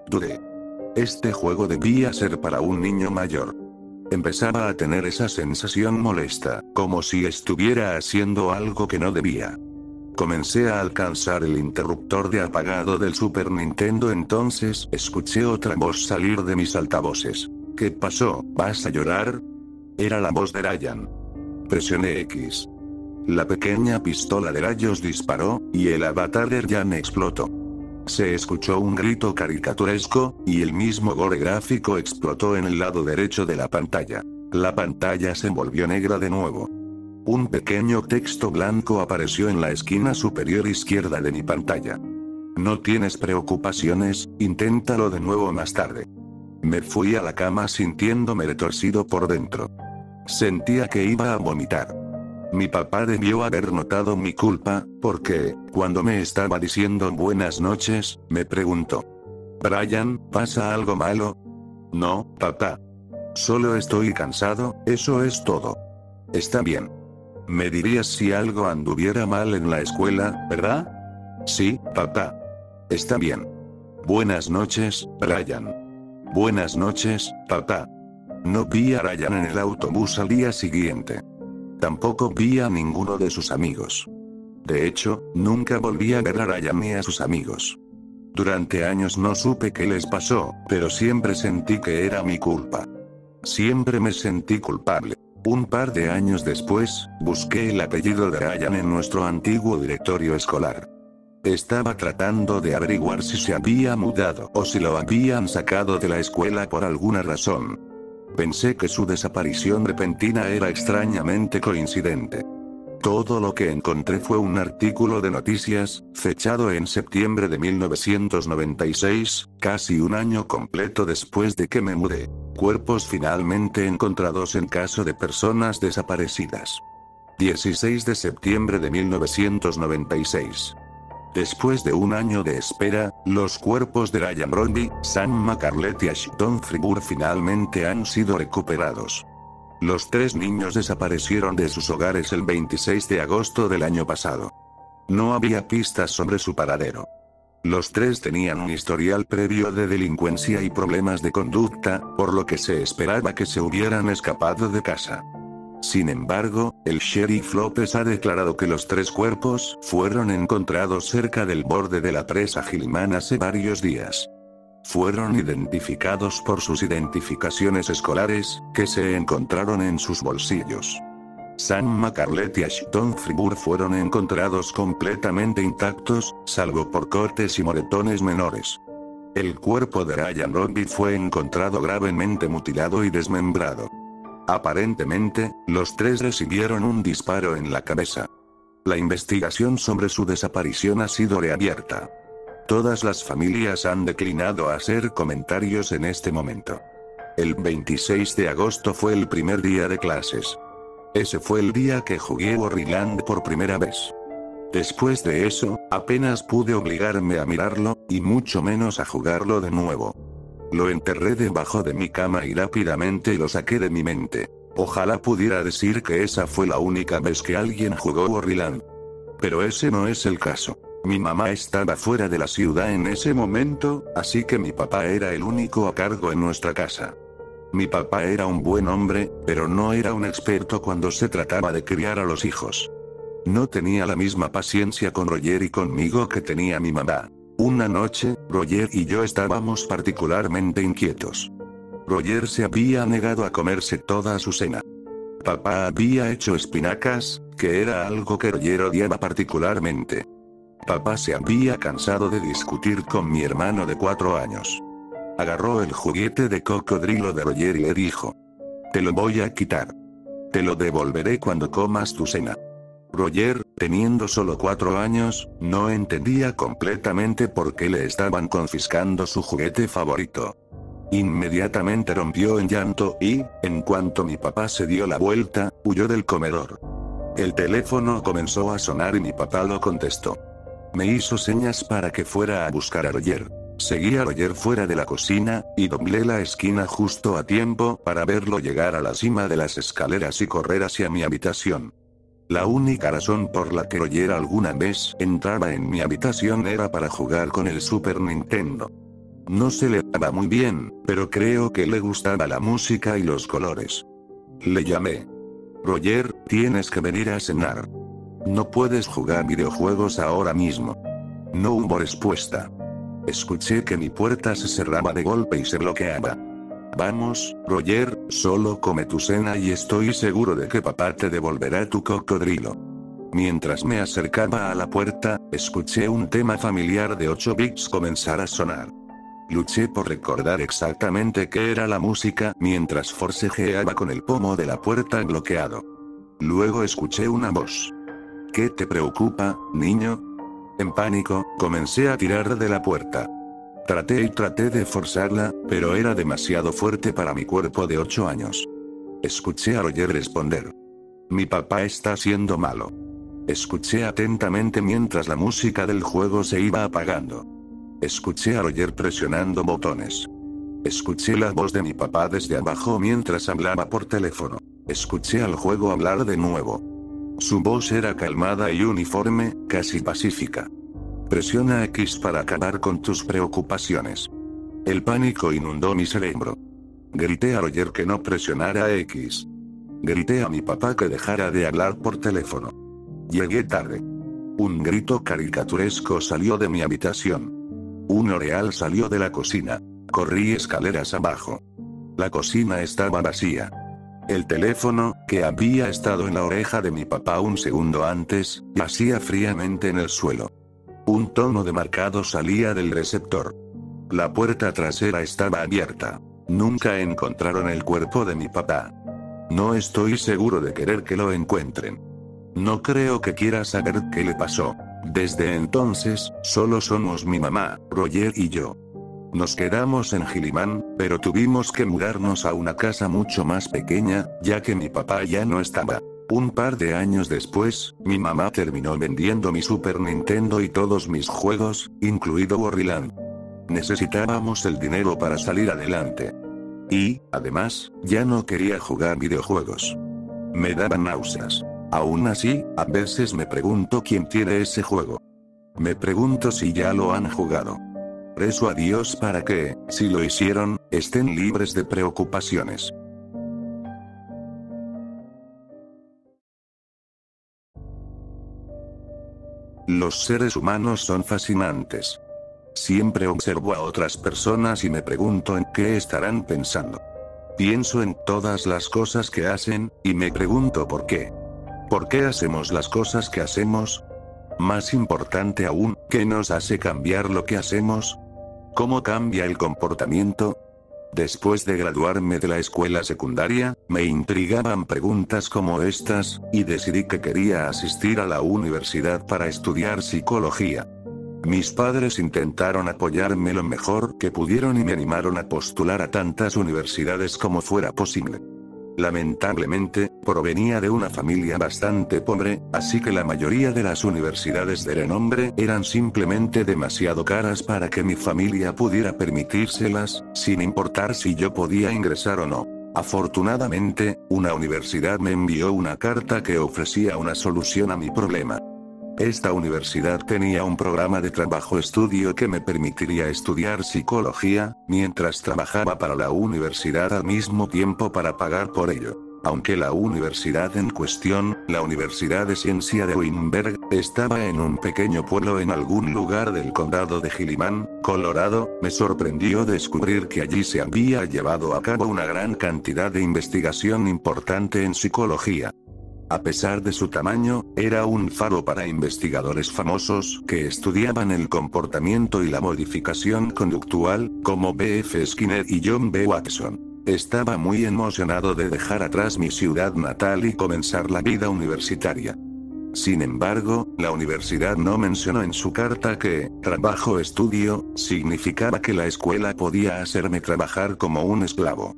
Dudé. Este juego debía ser para un niño mayor. Empezaba a tener esa sensación molesta, como si estuviera haciendo algo que no debía. Comencé a alcanzar el interruptor de apagado del Super Nintendo, entonces escuché otra voz salir de mis altavoces. ¿Qué pasó? ¿Vas a llorar? Era la voz de Ryan. Presioné X. La pequeña pistola de rayos disparó, y el avatar de Ryan explotó. Se escuchó un grito caricaturesco, y el mismo gore gráfico explotó en el lado derecho de la pantalla. La pantalla se volvió negra de nuevo. Un pequeño texto blanco apareció en la esquina superior izquierda de mi pantalla. No tienes preocupaciones, inténtalo de nuevo más tarde. Me fui a la cama sintiéndome retorcido por dentro. Sentía que iba a vomitar. Mi papá debió haber notado mi culpa, porque, cuando me estaba diciendo buenas noches, me preguntó: Brian, ¿pasa algo malo? No, papá. Solo estoy cansado, eso es todo. Está bien. Me dirías si algo anduviera mal en la escuela, ¿verdad? Sí, papá. Está bien. Buenas noches, Brian. Buenas noches, papá. No vi a Ryan en el autobús al día siguiente. Tampoco vi a ninguno de sus amigos. De hecho, nunca volví a ver a Ryan ni a sus amigos. Durante años no supe qué les pasó, pero siempre sentí que era mi culpa. Siempre me sentí culpable. Un par de años después, busqué el apellido de Ryan en nuestro antiguo directorio escolar. Estaba tratando de averiguar si se había mudado o si lo habían sacado de la escuela por alguna razón. Pensé que su desaparición repentina era extrañamente coincidente. Todo lo que encontré fue un artículo de noticias, fechado en septiembre de 1996, casi un año completo después de que me mudé. Cuerpos finalmente encontrados en caso de personas desaparecidas. 16 de septiembre de 1996. Después de un año de espera, los cuerpos de Ryan Bromby, Sam McArlett y Ashton Fribourg finalmente han sido recuperados. Los tres niños desaparecieron de sus hogares el 26 de agosto del año pasado. No había pistas sobre su paradero. Los tres tenían un historial previo de delincuencia y problemas de conducta, por lo que se esperaba que se hubieran escapado de casa. Sin embargo, el sheriff López ha declarado que los tres cuerpos fueron encontrados cerca del borde de la presa Gilman hace varios días. Fueron identificados por sus identificaciones escolares, que se encontraron en sus bolsillos. Sam McArlett y Ashton Fribourg fueron encontrados completamente intactos, salvo por cortes y moretones menores. El cuerpo de Ryan Bromby fue encontrado gravemente mutilado y desmembrado. Aparentemente, los tres recibieron un disparo en la cabeza. La investigación sobre su desaparición ha sido reabierta. Todas las familias han declinado hacer comentarios en este momento. El 26 de agosto fue el primer día de clases. Ese fue el día que jugué Worryland por primera vez. Después de eso, apenas pude obligarme a mirarlo, y mucho menos a jugarlo de nuevo. Lo enterré debajo de mi cama y rápidamente lo saqué de mi mente. Ojalá pudiera decir que esa fue la única vez que alguien jugó Worryland. Pero ese no es el caso. Mi mamá estaba fuera de la ciudad en ese momento, así que mi papá era el único a cargo en nuestra casa. Mi papá era un buen hombre, pero no era un experto cuando se trataba de criar a los hijos. No tenía la misma paciencia con Roger y conmigo que tenía mi mamá. Una noche, Roger y yo estábamos particularmente inquietos. Roger se había negado a comerse toda su cena. Papá había hecho espinacas, que era algo que Roger odiaba particularmente. Papá se había cansado de discutir con mi hermano de 4 años. Agarró el juguete de cocodrilo de Roger y le dijo: "Te lo voy a quitar. Te lo devolveré cuando comas tu cena". Roger, teniendo solo 4 años, no entendía completamente por qué le estaban confiscando su juguete favorito. Inmediatamente rompió en llanto y, en cuanto mi papá se dio la vuelta, huyó del comedor. El teléfono comenzó a sonar y mi papá lo contestó. Me hizo señas para que fuera a buscar a Roger. Seguí a Roger fuera de la cocina, y doblé la esquina justo a tiempo para verlo llegar a la cima de las escaleras y correr hacia mi habitación. La única razón por la que Roger alguna vez entraba en mi habitación era para jugar con el Super Nintendo. No se le daba muy bien, pero creo que le gustaba la música y los colores. Le llamé. Roger, tienes que venir a cenar. No puedes jugar videojuegos ahora mismo. No hubo respuesta. Escuché que mi puerta se cerraba de golpe y se bloqueaba. Vamos, Roger, solo come tu cena y estoy seguro de que papá te devolverá tu cocodrilo. Mientras me acercaba a la puerta, escuché un tema familiar de 8 bits comenzar a sonar. Luché por recordar exactamente qué era la música mientras forcejeaba con el pomo de la puerta bloqueado. Luego escuché una voz. ¿Qué te preocupa, niño? En pánico, comencé a tirar de la puerta. Traté de forzarla, pero era demasiado fuerte para mi cuerpo de 8 años. Escuché a Roger responder. Mi papá está siendo malo. Escuché atentamente mientras la música del juego se iba apagando. Escuché a Roger presionando botones. Escuché la voz de mi papá desde abajo mientras hablaba por teléfono. Escuché al juego hablar de nuevo. Su voz era calmada y uniforme, casi pacífica. Presiona X para acabar con tus preocupaciones. El pánico inundó mi cerebro. Grité a Roger que no presionara X. Grité a mi papá que dejara de hablar por teléfono. Llegué tarde. Un grito caricaturesco salió de mi habitación. Uno real salió de la cocina. Corrí escaleras abajo. La cocina estaba vacía. El teléfono, que había estado en la oreja de mi papá un segundo antes, yacía fríamente en el suelo. Un tono de marcado salía del receptor. La puerta trasera estaba abierta. Nunca encontraron el cuerpo de mi papá. No estoy seguro de querer que lo encuentren. No creo que quiera saber qué le pasó. Desde entonces, solo somos mi mamá, Roger y yo. Nos quedamos en Gilliman, pero tuvimos que mudarnos a una casa mucho más pequeña, ya que mi papá ya no estaba. Un par de años después, mi mamá terminó vendiendo mi Super Nintendo y todos mis juegos, incluido Worryland. Necesitábamos el dinero para salir adelante. Y, además, ya no quería jugar videojuegos. Me daban náuseas. Aún así, a veces me pregunto quién tiene ese juego. Me pregunto si ya lo han jugado. Rezo a Dios para que, si lo hicieron, estén libres de preocupaciones. Los seres humanos son fascinantes. Siempre observo a otras personas y me pregunto en qué estarán pensando. Pienso en todas las cosas que hacen, y me pregunto por qué. ¿Por qué hacemos las cosas que hacemos? Más importante aún, ¿qué nos hace cambiar lo que hacemos? ¿Cómo cambia el comportamiento? Después de graduarme de la escuela secundaria, me intrigaban preguntas como estas, y decidí que quería asistir a la universidad para estudiar psicología. Mis padres intentaron apoyarme lo mejor que pudieron y me animaron a postular a tantas universidades como fuera posible. Lamentablemente, provenía de una familia bastante pobre, así que la mayoría de las universidades de renombre eran simplemente demasiado caras para que mi familia pudiera permitírselas, sin importar si yo podía ingresar o no. Afortunadamente, una universidad me envió una carta que ofrecía una solución a mi problema. Esta universidad tenía un programa de trabajo-estudio que me permitiría estudiar psicología, mientras trabajaba para la universidad al mismo tiempo para pagar por ello. Aunque la universidad en cuestión, la Universidad de Ciencia de Wittenberg, estaba en un pequeño pueblo en algún lugar del condado de Gilliman, Colorado, me sorprendió descubrir que allí se había llevado a cabo una gran cantidad de investigación importante en psicología. A pesar de su tamaño, era un faro para investigadores famosos que estudiaban el comportamiento y la modificación conductual, como B.F. Skinner y John B. Watson. Estaba muy emocionado de dejar atrás mi ciudad natal y comenzar la vida universitaria. Sin embargo, la universidad no mencionó en su carta que, trabajo-estudio, significaba que la escuela podía hacerme trabajar como un esclavo.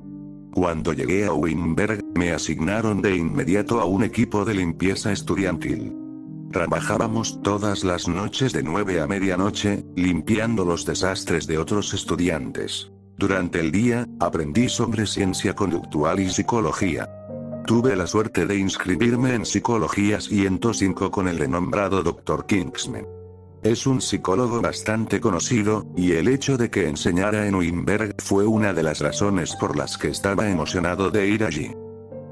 Cuando llegué a Wittenberg, me asignaron de inmediato a un equipo de limpieza estudiantil. Trabajábamos todas las noches de 9 a medianoche, limpiando los desastres de otros estudiantes. Durante el día, aprendí sobre ciencia conductual y psicología. Tuve la suerte de inscribirme en Psicología 105 con el renombrado Dr. Kingsman. Es un psicólogo bastante conocido, y el hecho de que enseñara en Wittenberg fue una de las razones por las que estaba emocionado de ir allí.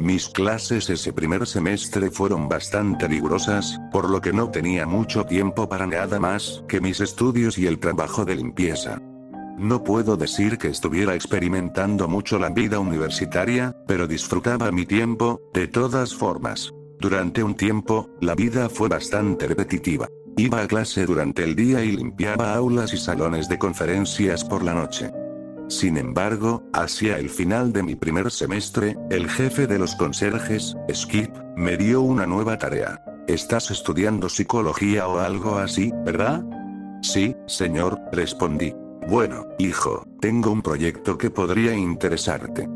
Mis clases ese primer semestre fueron bastante rigurosas, por lo que no tenía mucho tiempo para nada más que mis estudios y el trabajo de limpieza. No puedo decir que estuviera experimentando mucho la vida universitaria, pero disfrutaba mi tiempo, de todas formas. Durante un tiempo, la vida fue bastante repetitiva. Iba a clase durante el día y limpiaba aulas y salones de conferencias por la noche. Sin embargo, hacia el final de mi primer semestre, el jefe de los conserjes, Skip, me dio una nueva tarea. ¿Estás estudiando psicología o algo así, verdad? Sí, señor, respondí. Bueno, hijo, tengo un proyecto que podría interesarte.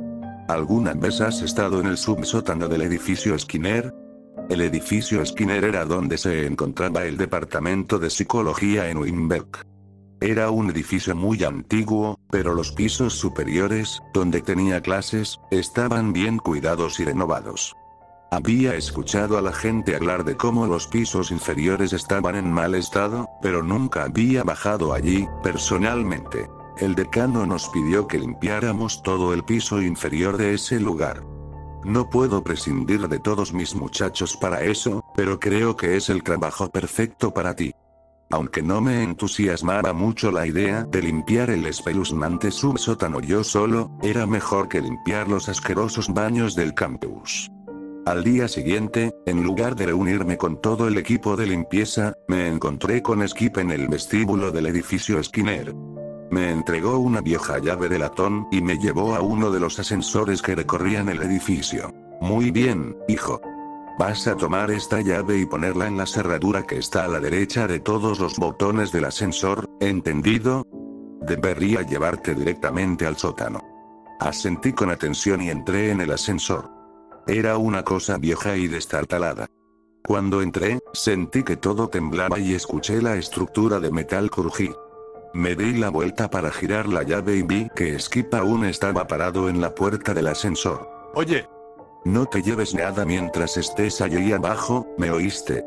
¿Alguna vez has estado en el subsótano del edificio Skinner? El edificio Skinner era donde se encontraba el departamento de psicología en Wittenberg. Era un edificio muy antiguo, pero los pisos superiores, donde tenía clases, estaban bien cuidados y renovados. Había escuchado a la gente hablar de cómo los pisos inferiores estaban en mal estado, pero nunca había bajado allí, personalmente. El decano nos pidió que limpiáramos todo el piso inferior de ese lugar. No puedo prescindir de todos mis muchachos para eso, pero creo que es el trabajo perfecto para ti. Aunque no me entusiasmaba mucho la idea de limpiar el espeluznante subsótano yo solo, era mejor que limpiar los asquerosos baños del campus. Al día siguiente, en lugar de reunirme con todo el equipo de limpieza, me encontré con Skip en el vestíbulo del edificio Skinner. Me entregó una vieja llave de latón y me llevó a uno de los ascensores que recorrían el edificio. Muy bien, hijo. Vas a tomar esta llave y ponerla en la cerradura que está a la derecha de todos los botones del ascensor, ¿entendido? Debería llevarte directamente al sótano. Asentí con atención y entré en el ascensor. Era una cosa vieja y destartalada. Cuando entré, sentí que todo temblaba y escuché la estructura de metal crujir. Me di la vuelta para girar la llave y vi que Skip aún estaba parado en la puerta del ascensor. Oye, no te lleves nada mientras estés allí abajo, ¿me oíste?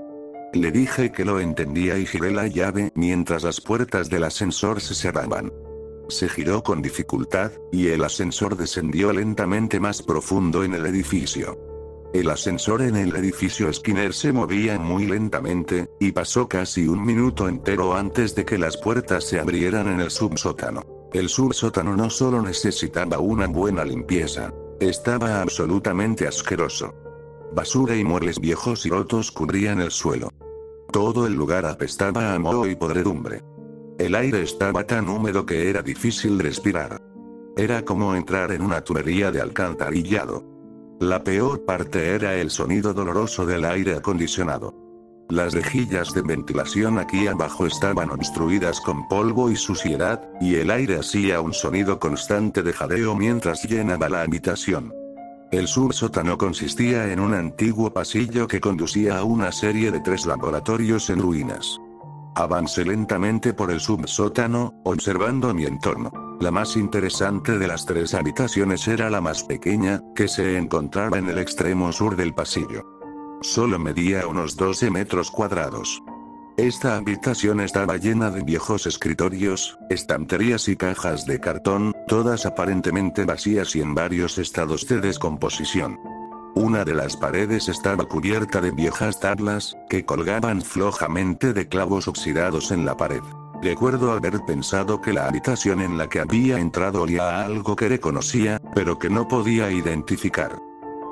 Le dije que lo entendía y giré la llave mientras las puertas del ascensor se cerraban. Se giró con dificultad, y el ascensor descendió lentamente más profundo en el edificio. El ascensor en el edificio Skinner se movía muy lentamente, y pasó casi un minuto entero antes de que las puertas se abrieran en el subsótano. El subsótano no solo necesitaba una buena limpieza, estaba absolutamente asqueroso. Basura y muebles viejos y rotos cubrían el suelo. Todo el lugar apestaba a moho y podredumbre. El aire estaba tan húmedo que era difícil respirar. Era como entrar en una tubería de alcantarillado. La peor parte era el sonido doloroso del aire acondicionado. Las rejillas de ventilación aquí abajo estaban obstruidas con polvo y suciedad, y el aire hacía un sonido constante de jadeo mientras llenaba la habitación. El subsótano consistía en un antiguo pasillo que conducía a una serie de 3 laboratorios en ruinas. Avancé lentamente por el subsótano, observando mi entorno. La más interesante de las 3 habitaciones era la más pequeña, que se encontraba en el extremo sur del pasillo. Solo medía unos 12 metros cuadrados. Esta habitación estaba llena de viejos escritorios, estanterías y cajas de cartón, todas aparentemente vacías y en varios estados de descomposición. Una de las paredes estaba cubierta de viejas tablas, que colgaban flojamente de clavos oxidados en la pared. Recuerdo haber pensado que la habitación en la que había entrado olía a algo que reconocía, pero que no podía identificar.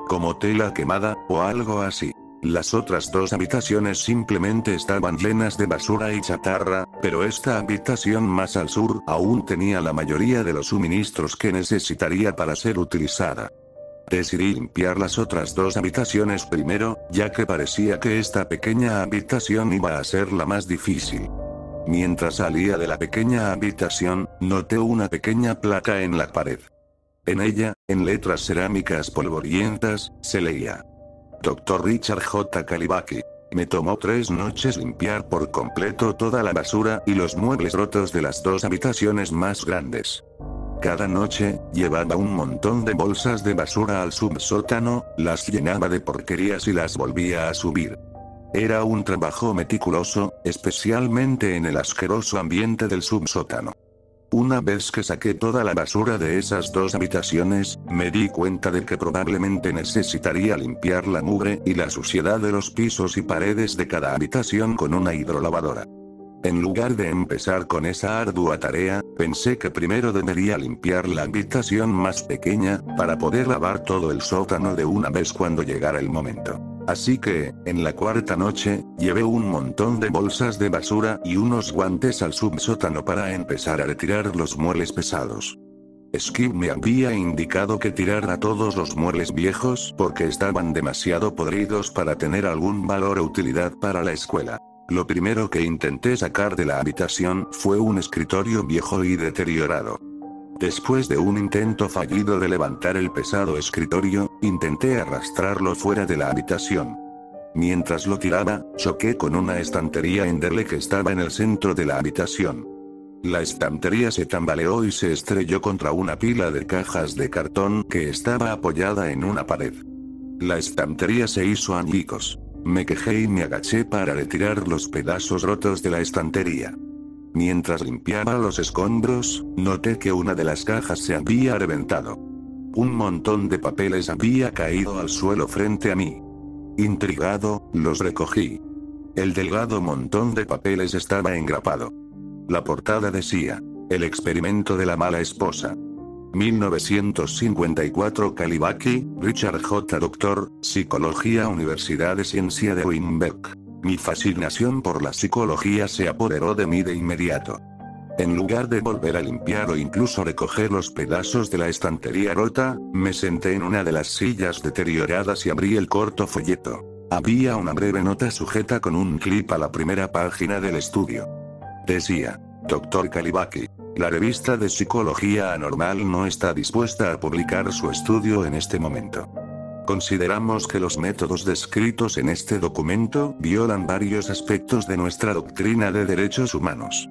Como tela quemada, o algo así. Las otras 2 habitaciones simplemente estaban llenas de basura y chatarra, pero esta habitación más al sur aún tenía la mayoría de los suministros que necesitaría para ser utilizada. Decidí limpiar las otras dos habitaciones primero, ya que parecía que esta pequeña habitación iba a ser la más difícil. Mientras salía de la pequeña habitación, noté una pequeña placa en la pared. En ella, en letras cerámicas polvorientas, se leía: Dr. Richard J. Kalibaki. Me tomó 3 noches limpiar por completo toda la basura y los muebles rotos de las 2 habitaciones más grandes. Cada noche, llevaba un montón de bolsas de basura al subsótano, las llenaba de porquerías y las volvía a subir. Era un trabajo meticuloso, especialmente en el asqueroso ambiente del subsótano. Una vez que saqué toda la basura de esas 2 habitaciones, me di cuenta de que probablemente necesitaría limpiar la mugre y la suciedad de los pisos y paredes de cada habitación con una hidrolavadora. En lugar de empezar con esa ardua tarea, pensé que primero debería limpiar la habitación más pequeña, para poder lavar todo el sótano de una vez cuando llegara el momento. Así que, en la 4ª noche, llevé un montón de bolsas de basura y unos guantes al subsótano para empezar a retirar los muebles pesados. Skip me había indicado que tirara todos los muebles viejos porque estaban demasiado podridos para tener algún valor o utilidad para la escuela. Lo primero que intenté sacar de la habitación fue un escritorio viejo y deteriorado. Después de un intento fallido de levantar el pesado escritorio, intenté arrastrarlo fuera de la habitación. Mientras lo tiraba, choqué con una estantería endeble que estaba en el centro de la habitación. La estantería se tambaleó y se estrelló contra una pila de cajas de cartón que estaba apoyada en una pared. La estantería se hizo añicos. Me quejé y me agaché para retirar los pedazos rotos de la estantería. Mientras limpiaba los escombros, noté que una de las cajas se había reventado. Un montón de papeles había caído al suelo frente a mí. Intrigado, los recogí. El delgado montón de papeles estaba engrapado. La portada decía: El experimento de la mala esposa. 1954 Kalibaki, Richard J. Doctor, Psicología Universidad de Ciencia de Wittenberg. Mi fascinación por la psicología se apoderó de mí de inmediato. En lugar de volver a limpiar o incluso recoger los pedazos de la estantería rota, me senté en una de las sillas deterioradas y abrí el corto folleto. Había una breve nota sujeta con un clip a la primera página del estudio. Decía: Dr. Kalibaki. La revista de Psicología Anormal no está dispuesta a publicar su estudio en este momento. Consideramos que los métodos descritos en este documento violan varios aspectos de nuestra doctrina de derechos humanos.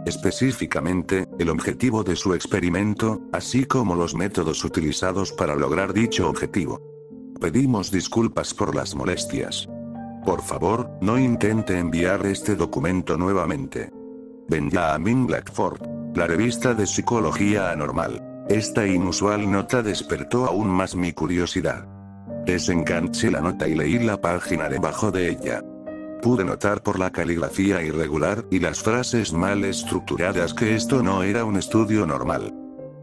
Específicamente, el objetivo de su experimento, así como los métodos utilizados para lograr dicho objetivo. Pedimos disculpas por las molestias. Por favor, no intente enviar este documento nuevamente. Benjamin Blackford. La revista de Psicología Anormal. Esta inusual nota despertó aún más mi curiosidad. Desenganché la nota y leí la página debajo de ella. Pude notar por la caligrafía irregular y las frases mal estructuradas que esto no era un estudio normal.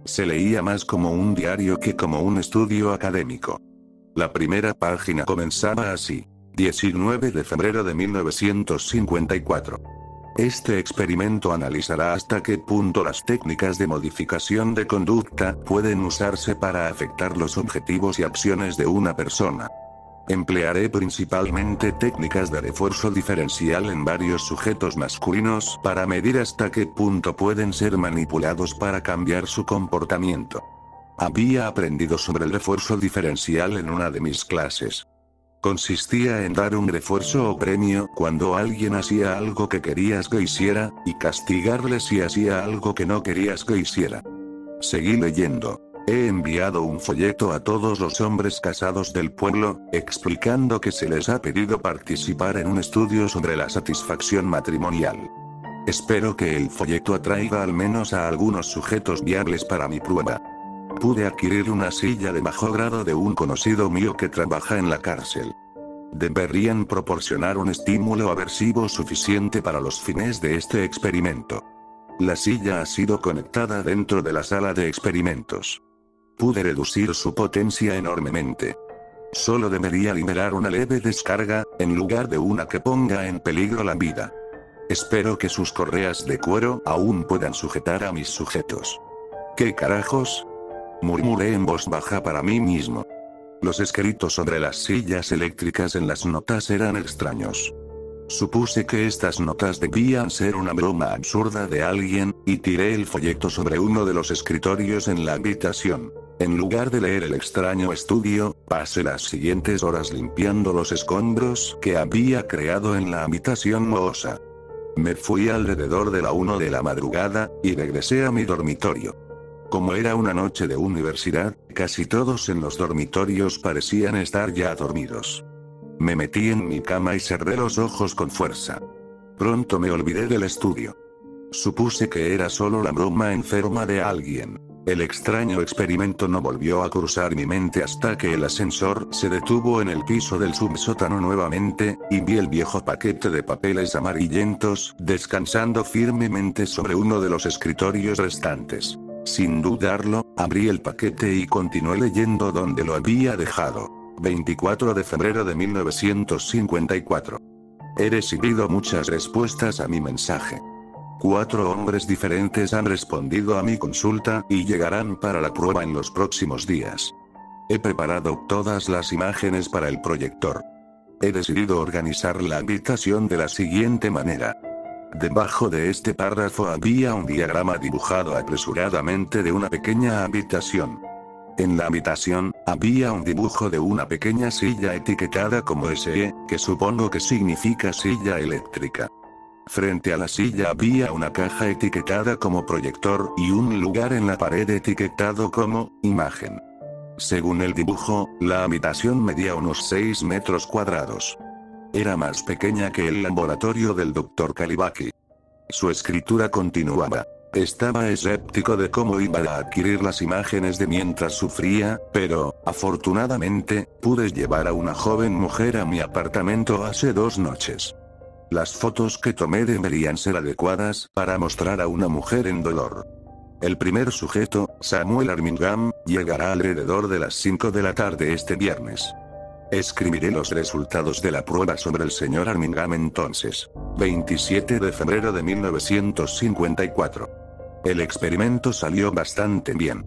Se leía más como un diario que como un estudio académico. La primera página comenzaba así: 19 de febrero de 1954. Este experimento analizará hasta qué punto las técnicas de modificación de conducta pueden usarse para afectar los objetivos y acciones de una persona. Emplearé principalmente técnicas de refuerzo diferencial en varios sujetos masculinos para medir hasta qué punto pueden ser manipulados para cambiar su comportamiento. Había aprendido sobre el refuerzo diferencial en una de mis clases. Consistía en dar un refuerzo o premio cuando alguien hacía algo que querías que hiciera, y castigarle si hacía algo que no querías que hiciera. Seguí leyendo. He enviado un folleto a todos los hombres casados del pueblo, explicando que se les ha pedido participar en un estudio sobre la satisfacción matrimonial. Espero que el folleto atraiga al menos a algunos sujetos viables para mi prueba. Pude adquirir una silla de bajo grado de un conocido mío que trabaja en la cárcel. Deberían proporcionar un estímulo aversivo suficiente para los fines de este experimento. La silla ha sido conectada dentro de la sala de experimentos. Pude reducir su potencia enormemente. Solo debería liberar una leve descarga, en lugar de una que ponga en peligro la vida. Espero que sus correas de cuero aún puedan sujetar a mis sujetos. ¿Qué carajos? Murmuré en voz baja para mí mismo. Los escritos sobre las sillas eléctricas en las notas eran extraños. Supuse que estas notas debían ser una broma absurda de alguien, y tiré el folleto sobre uno de los escritorios en la habitación. En lugar de leer el extraño estudio, pasé las siguientes horas limpiando los escombros que había creado en la habitación mohosa. Me fui alrededor de la 1 de la madrugada, y regresé a mi dormitorio. Como era una noche de universidad, casi todos en los dormitorios parecían estar ya dormidos. Me metí en mi cama y cerré los ojos con fuerza. Pronto me olvidé del estudio. Supuse que era solo la broma enferma de alguien. El extraño experimento no volvió a cruzar mi mente hasta que el ascensor se detuvo en el piso del subsótano nuevamente, y vi el viejo paquete de papeles amarillentos descansando firmemente sobre uno de los escritorios restantes. Sin dudarlo, abrí el paquete y continué leyendo donde lo había dejado. 24 de febrero de 1954. He recibido muchas respuestas a mi mensaje. 4 hombres diferentes han respondido a mi consulta y llegarán para la prueba en los próximos días. He preparado todas las imágenes para el proyector. He decidido organizar la habitación de la siguiente manera. Debajo de este párrafo había un diagrama dibujado apresuradamente de una pequeña habitación. En la habitación, había un dibujo de una pequeña silla etiquetada como SE, que supongo que significa silla eléctrica. Frente a la silla había una caja etiquetada como proyector y un lugar en la pared etiquetado como imagen. Según el dibujo, la habitación medía unos 6 metros cuadrados. Era más pequeña que el laboratorio del Dr. Kalibaki. Su escritura continuaba. Estaba escéptico de cómo iba a adquirir las imágenes de mientras sufría, pero, afortunadamente, pude llevar a una joven mujer a mi apartamento hace 2 noches. Las fotos que tomé deberían ser adecuadas para mostrar a una mujer en dolor. El primer sujeto, Samuel Armingham, llegará alrededor de las 5 de la tarde este viernes. Escribiré los resultados de la prueba sobre el señor Armingham entonces. 27 de febrero de 1954. El experimento salió bastante bien.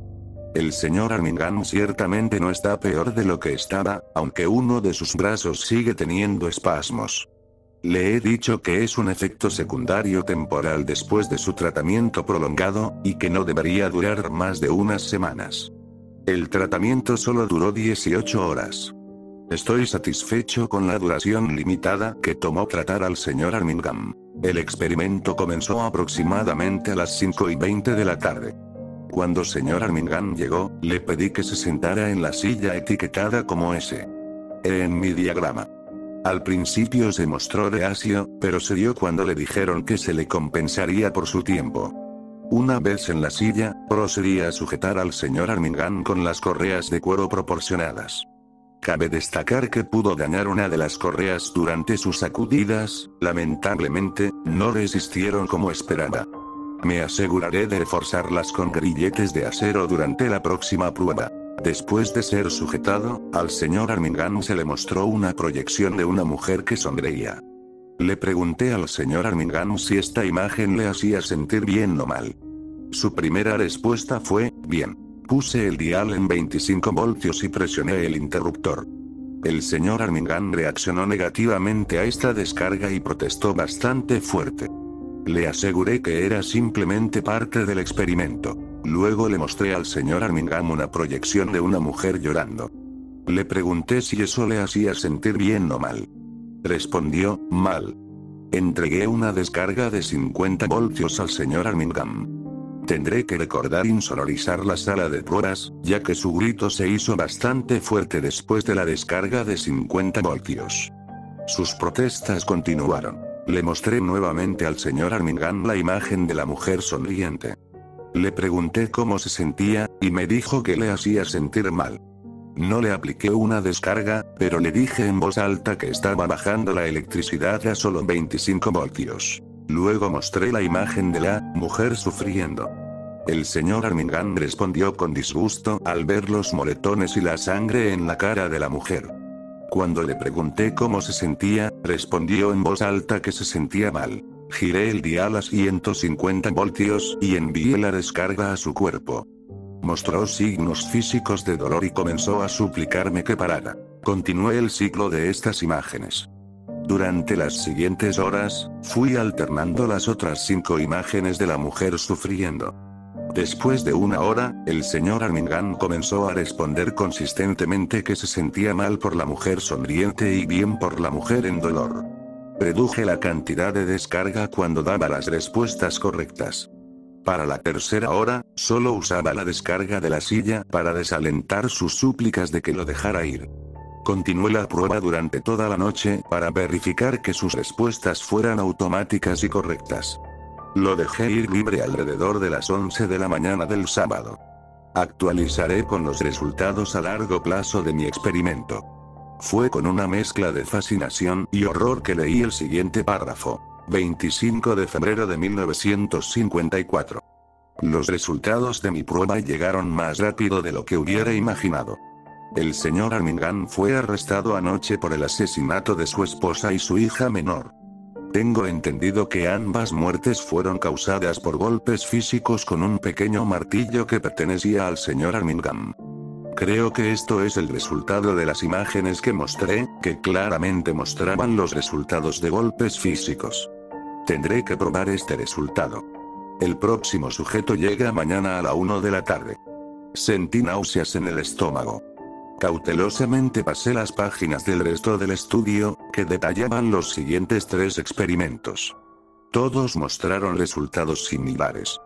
El señor Armingham ciertamente no está peor de lo que estaba, aunque uno de sus brazos sigue teniendo espasmos. Le he dicho que es un efecto secundario temporal después de su tratamiento prolongado, y que no debería durar más de unas semanas. El tratamiento solo duró 18 horas. Estoy satisfecho con la duración limitada que tomó tratar al señor Armingham. El experimento comenzó aproximadamente a las 5:20 de la tarde. Cuando el señor Armingham llegó, le pedí que se sentara en la silla etiquetada como S. En mi diagrama. Al principio se mostró reacio, pero cedió cuando le dijeron que se le compensaría por su tiempo. Una vez en la silla, procedí a sujetar al señor Armingham con las correas de cuero proporcionadas. Cabe destacar que pudo dañar una de las correas durante sus sacudidas, lamentablemente, no resistieron como esperaba. Me aseguraré de reforzarlas con grilletes de acero durante la próxima prueba. Después de ser sujetado, al señor Armingham se le mostró una proyección de una mujer que sonreía. Le pregunté al señor Armingham si esta imagen le hacía sentir bien o mal. Su primera respuesta fue, bien. Puse el dial en 25 voltios y presioné el interruptor. El señor Armingham reaccionó negativamente a esta descarga y protestó bastante fuerte. Le aseguré que era simplemente parte del experimento. Luego le mostré al señor Armingham una proyección de una mujer llorando. Le pregunté si eso le hacía sentir bien o mal. Respondió, mal. Entregué una descarga de 50 voltios al señor Armingham. Tendré que recordar insonorizar la sala de pruebas, ya que su grito se hizo bastante fuerte después de la descarga de 50 voltios. Sus protestas continuaron. Le mostré nuevamente al señor Armingham la imagen de la mujer sonriente. Le pregunté cómo se sentía, y me dijo que le hacía sentir mal. No le apliqué una descarga, pero le dije en voz alta que estaba bajando la electricidad a solo 25 voltios. Luego mostré la imagen de la mujer sufriendo. El señor Armingham respondió con disgusto al ver los moretones y la sangre en la cara de la mujer. Cuando le pregunté cómo se sentía, respondió en voz alta que se sentía mal. Giré el dial a 150 voltios y envié la descarga a su cuerpo. Mostró signos físicos de dolor y comenzó a suplicarme que parara. Continué el ciclo de estas imágenes. Durante las siguientes horas, fui alternando las otras 5 imágenes de la mujer sufriendo. Después de una hora, el señor Armingham comenzó a responder consistentemente que se sentía mal por la mujer sonriente y bien por la mujer en dolor. Reduje la cantidad de descarga cuando daba las respuestas correctas. Para la tercera hora, solo usaba la descarga de la silla para desalentar sus súplicas de que lo dejara ir. Continué la prueba durante toda la noche para verificar que sus respuestas fueran automáticas y correctas. Lo dejé ir libre alrededor de las 11 de la mañana del sábado. Actualizaré con los resultados a largo plazo de mi experimento. Fue con una mezcla de fascinación y horror que leí el siguiente párrafo. 25 de febrero de 1954. Los resultados de mi prueba llegaron más rápido de lo que hubiera imaginado. El señor Armingham fue arrestado anoche por el asesinato de su esposa y su hija menor. Tengo entendido que ambas muertes fueron causadas por golpes físicos con un pequeño martillo que pertenecía al señor Armingham. Creo que esto es el resultado de las imágenes que mostré, que claramente mostraban los resultados de golpes físicos. Tendré que probar este resultado. El próximo sujeto llega mañana a la 1 de la tarde. Sentí náuseas en el estómago. Cautelosamente pasé las páginas del resto del estudio, que detallaban los siguientes 3 experimentos. Todos mostraron resultados similares.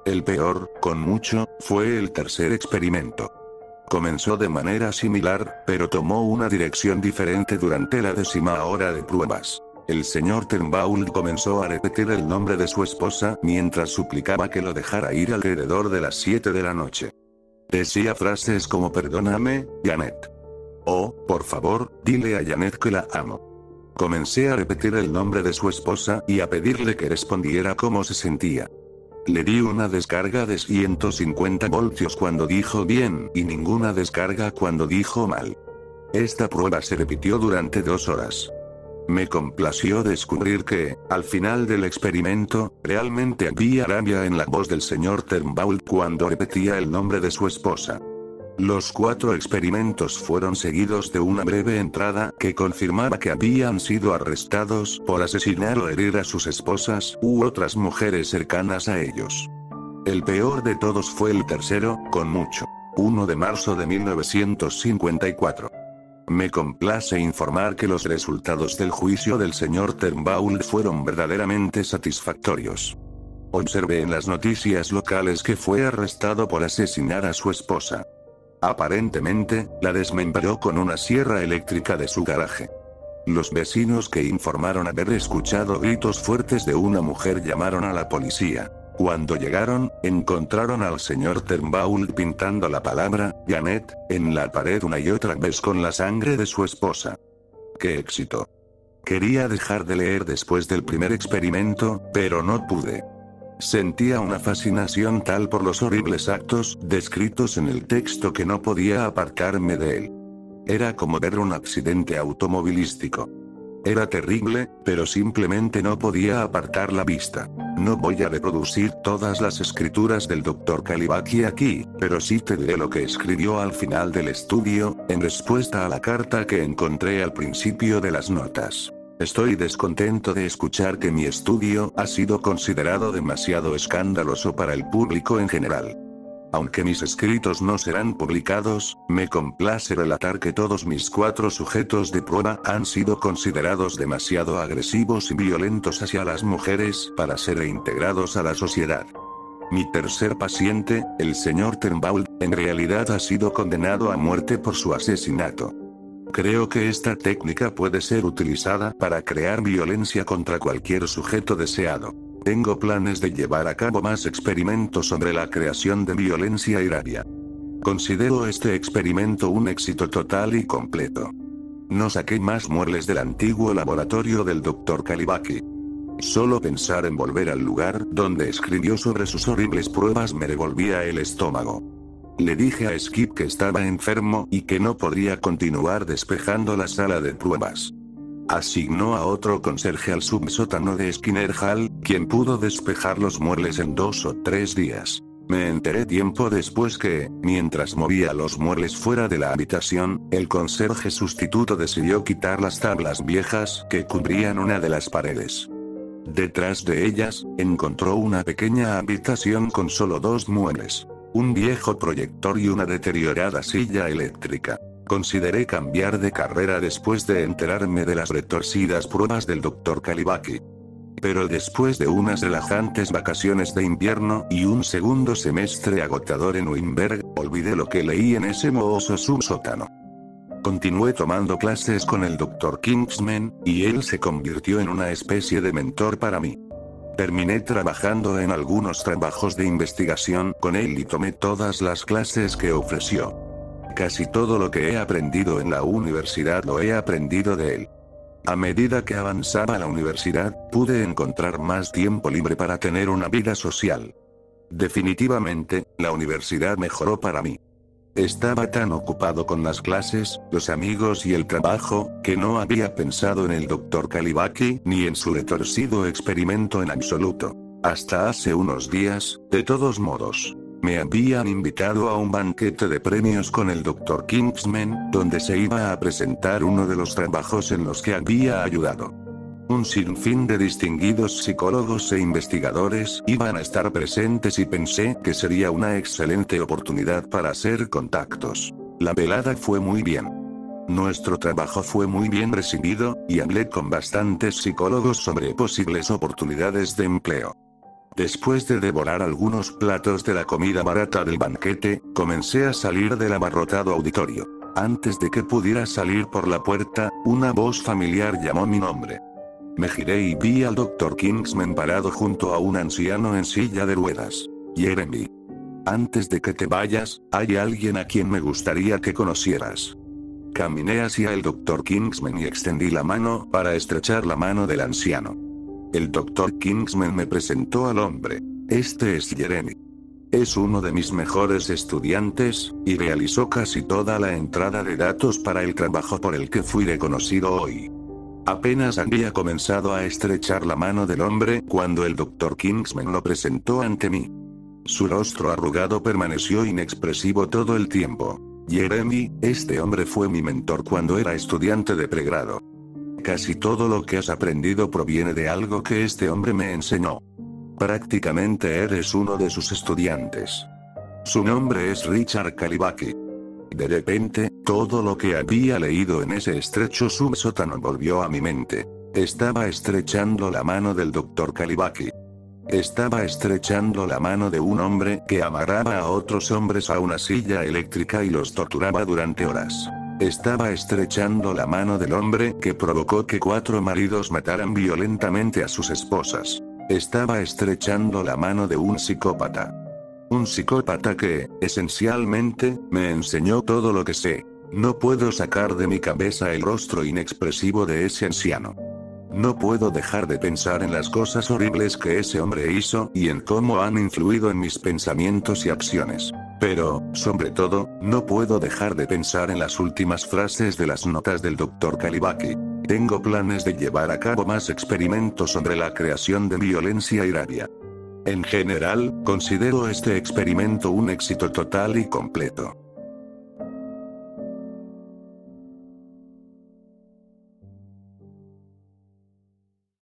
El peor, con mucho, fue el tercer experimento. Comenzó de manera similar, pero tomó una dirección diferente durante la 10ª hora de pruebas. El señor Turnbull comenzó a repetir el nombre de su esposa mientras suplicaba que lo dejara ir alrededor de las 7 de la noche. Decía frases como perdóname, Janet. Oh, por favor, dile a Janet que la amo. Comencé a repetir el nombre de su esposa y a pedirle que respondiera cómo se sentía. Le di una descarga de 150 voltios cuando dijo bien y ninguna descarga cuando dijo mal. Esta prueba se repitió durante 2 horas. Me complació descubrir que, al final del experimento, realmente había rabia en la voz del señor Turnbull cuando repetía el nombre de su esposa. Los 4 experimentos fueron seguidos de una breve entrada que confirmaba que habían sido arrestados por asesinar o herir a sus esposas u otras mujeres cercanas a ellos. El peor de todos fue el tercero, con mucho. 1 de marzo de 1954. Me complace informar que los resultados del juicio del señor Turnbull fueron verdaderamente satisfactorios. Observé en las noticias locales que fue arrestado por asesinar a su esposa. Aparentemente, la desmembró con una sierra eléctrica de su garaje. Los vecinos que informaron haber escuchado gritos fuertes de una mujer llamaron a la policía. Cuando llegaron, encontraron al señor Turnbull pintando la palabra Janet en la pared una y otra vez con la sangre de su esposa. ¡Qué éxito! Quería dejar de leer después del primer experimento, pero no pude. Sentía una fascinación tal por los horribles actos descritos en el texto que no podía apartarme de él. Era como ver un accidente automovilístico. Era terrible, pero simplemente no podía apartar la vista. No voy a reproducir todas las escrituras del Dr. Kalibaki aquí, pero sí te diré lo que escribió al final del estudio, en respuesta a la carta que encontré al principio de las notas. Estoy descontento de escuchar que mi estudio ha sido considerado demasiado escandaloso para el público en general. Aunque mis escritos no serán publicados, me complace relatar que todos mis 4 sujetos de prueba han sido considerados demasiado agresivos y violentos hacia las mujeres para ser reintegrados a la sociedad. Mi tercer paciente, el señor Turnbull, en realidad ha sido condenado a muerte por su asesinato. Creo que esta técnica puede ser utilizada para crear violencia contra cualquier sujeto deseado. Tengo planes de llevar a cabo más experimentos sobre la creación de violencia y rabia. Considero este experimento un éxito total y completo. No saqué más muebles del antiguo laboratorio del Dr. Kalibaki. Solo pensar en volver al lugar donde escribió sobre sus horribles pruebas me revolvía el estómago. Le dije a Skip que estaba enfermo y que no podría continuar despejando la sala de pruebas. Asignó a otro conserje al subsótano de Skinner Hall, quien pudo despejar los muebles en 2 o 3 días. Me enteré tiempo después que, mientras movía los muebles fuera de la habitación, el conserje sustituto decidió quitar las tablas viejas que cubrían una de las paredes. Detrás de ellas, encontró una pequeña habitación con solo 2 muebles. Un viejo proyector y una deteriorada silla eléctrica. Consideré cambiar de carrera después de enterarme de las retorcidas pruebas del Dr. Kalibaki. Pero después de unas relajantes vacaciones de invierno y un segundo semestre agotador en Wimberg, olvidé lo que leí en ese mohoso subsótano. Continué tomando clases con el Dr. Kingsman, y él se convirtió en una especie de mentor para mí. Terminé trabajando en algunos trabajos de investigación con él y tomé todas las clases que ofreció. Casi todo lo que he aprendido en la universidad lo he aprendido de él. A medida que avanzaba la universidad, pude encontrar más tiempo libre para tener una vida social. Definitivamente, la universidad mejoró para mí. Estaba tan ocupado con las clases, los amigos y el trabajo, que no había pensado en el Dr. Kalibaki ni en su retorcido experimento en absoluto. Hasta hace unos días, de todos modos. Me habían invitado a un banquete de premios con el Dr. Kingsman, donde se iba a presentar uno de los trabajos en los que había ayudado. Un sinfín de distinguidos psicólogos e investigadores iban a estar presentes y pensé que sería una excelente oportunidad para hacer contactos. La velada fue muy bien. Nuestro trabajo fue muy bien recibido, y hablé con bastantes psicólogos sobre posibles oportunidades de empleo. Después de devorar algunos platos de la comida barata del banquete, comencé a salir del abarrotado auditorio. Antes de que pudiera salir por la puerta, una voz familiar llamó mi nombre. Me giré y vi al Dr. Kingsman parado junto a un anciano en silla de ruedas. Jeremy. Antes de que te vayas, hay alguien a quien me gustaría que conocieras. Caminé hacia el Dr. Kingsman y extendí la mano para estrechar la mano del anciano. El Dr. Kingsman me presentó al hombre. Este es Jeremy. Es uno de mis mejores estudiantes, y realizó casi toda la entrada de datos para el trabajo por el que fui reconocido hoy. Apenas había comenzado a estrechar la mano del hombre cuando el Dr. Kingsman lo presentó ante mí. Su rostro arrugado permaneció inexpresivo todo el tiempo. Jeremy, este hombre fue mi mentor cuando era estudiante de pregrado. Casi todo lo que has aprendido proviene de algo que este hombre me enseñó. Prácticamente eres uno de sus estudiantes. Su nombre es Richard Kalibaki. De repente, todo lo que había leído en ese estrecho subsótano volvió a mi mente. Estaba estrechando la mano del Dr. Kalibaki. Estaba estrechando la mano de un hombre que amarraba a otros hombres a una silla eléctrica y los torturaba durante horas. Estaba estrechando la mano del hombre que provocó que 4 maridos mataran violentamente a sus esposas. Estaba estrechando la mano de un psicópata. Un psicópata que, esencialmente, me enseñó todo lo que sé. No puedo sacar de mi cabeza el rostro inexpresivo de ese anciano. No puedo dejar de pensar en las cosas horribles que ese hombre hizo y en cómo han influido en mis pensamientos y acciones. Pero, sobre todo, no puedo dejar de pensar en las últimas frases de las notas del Dr. Kalibaki. Tengo planes de llevar a cabo más experimentos sobre la creación de violencia y rabia. En general, considero este experimento un éxito total y completo.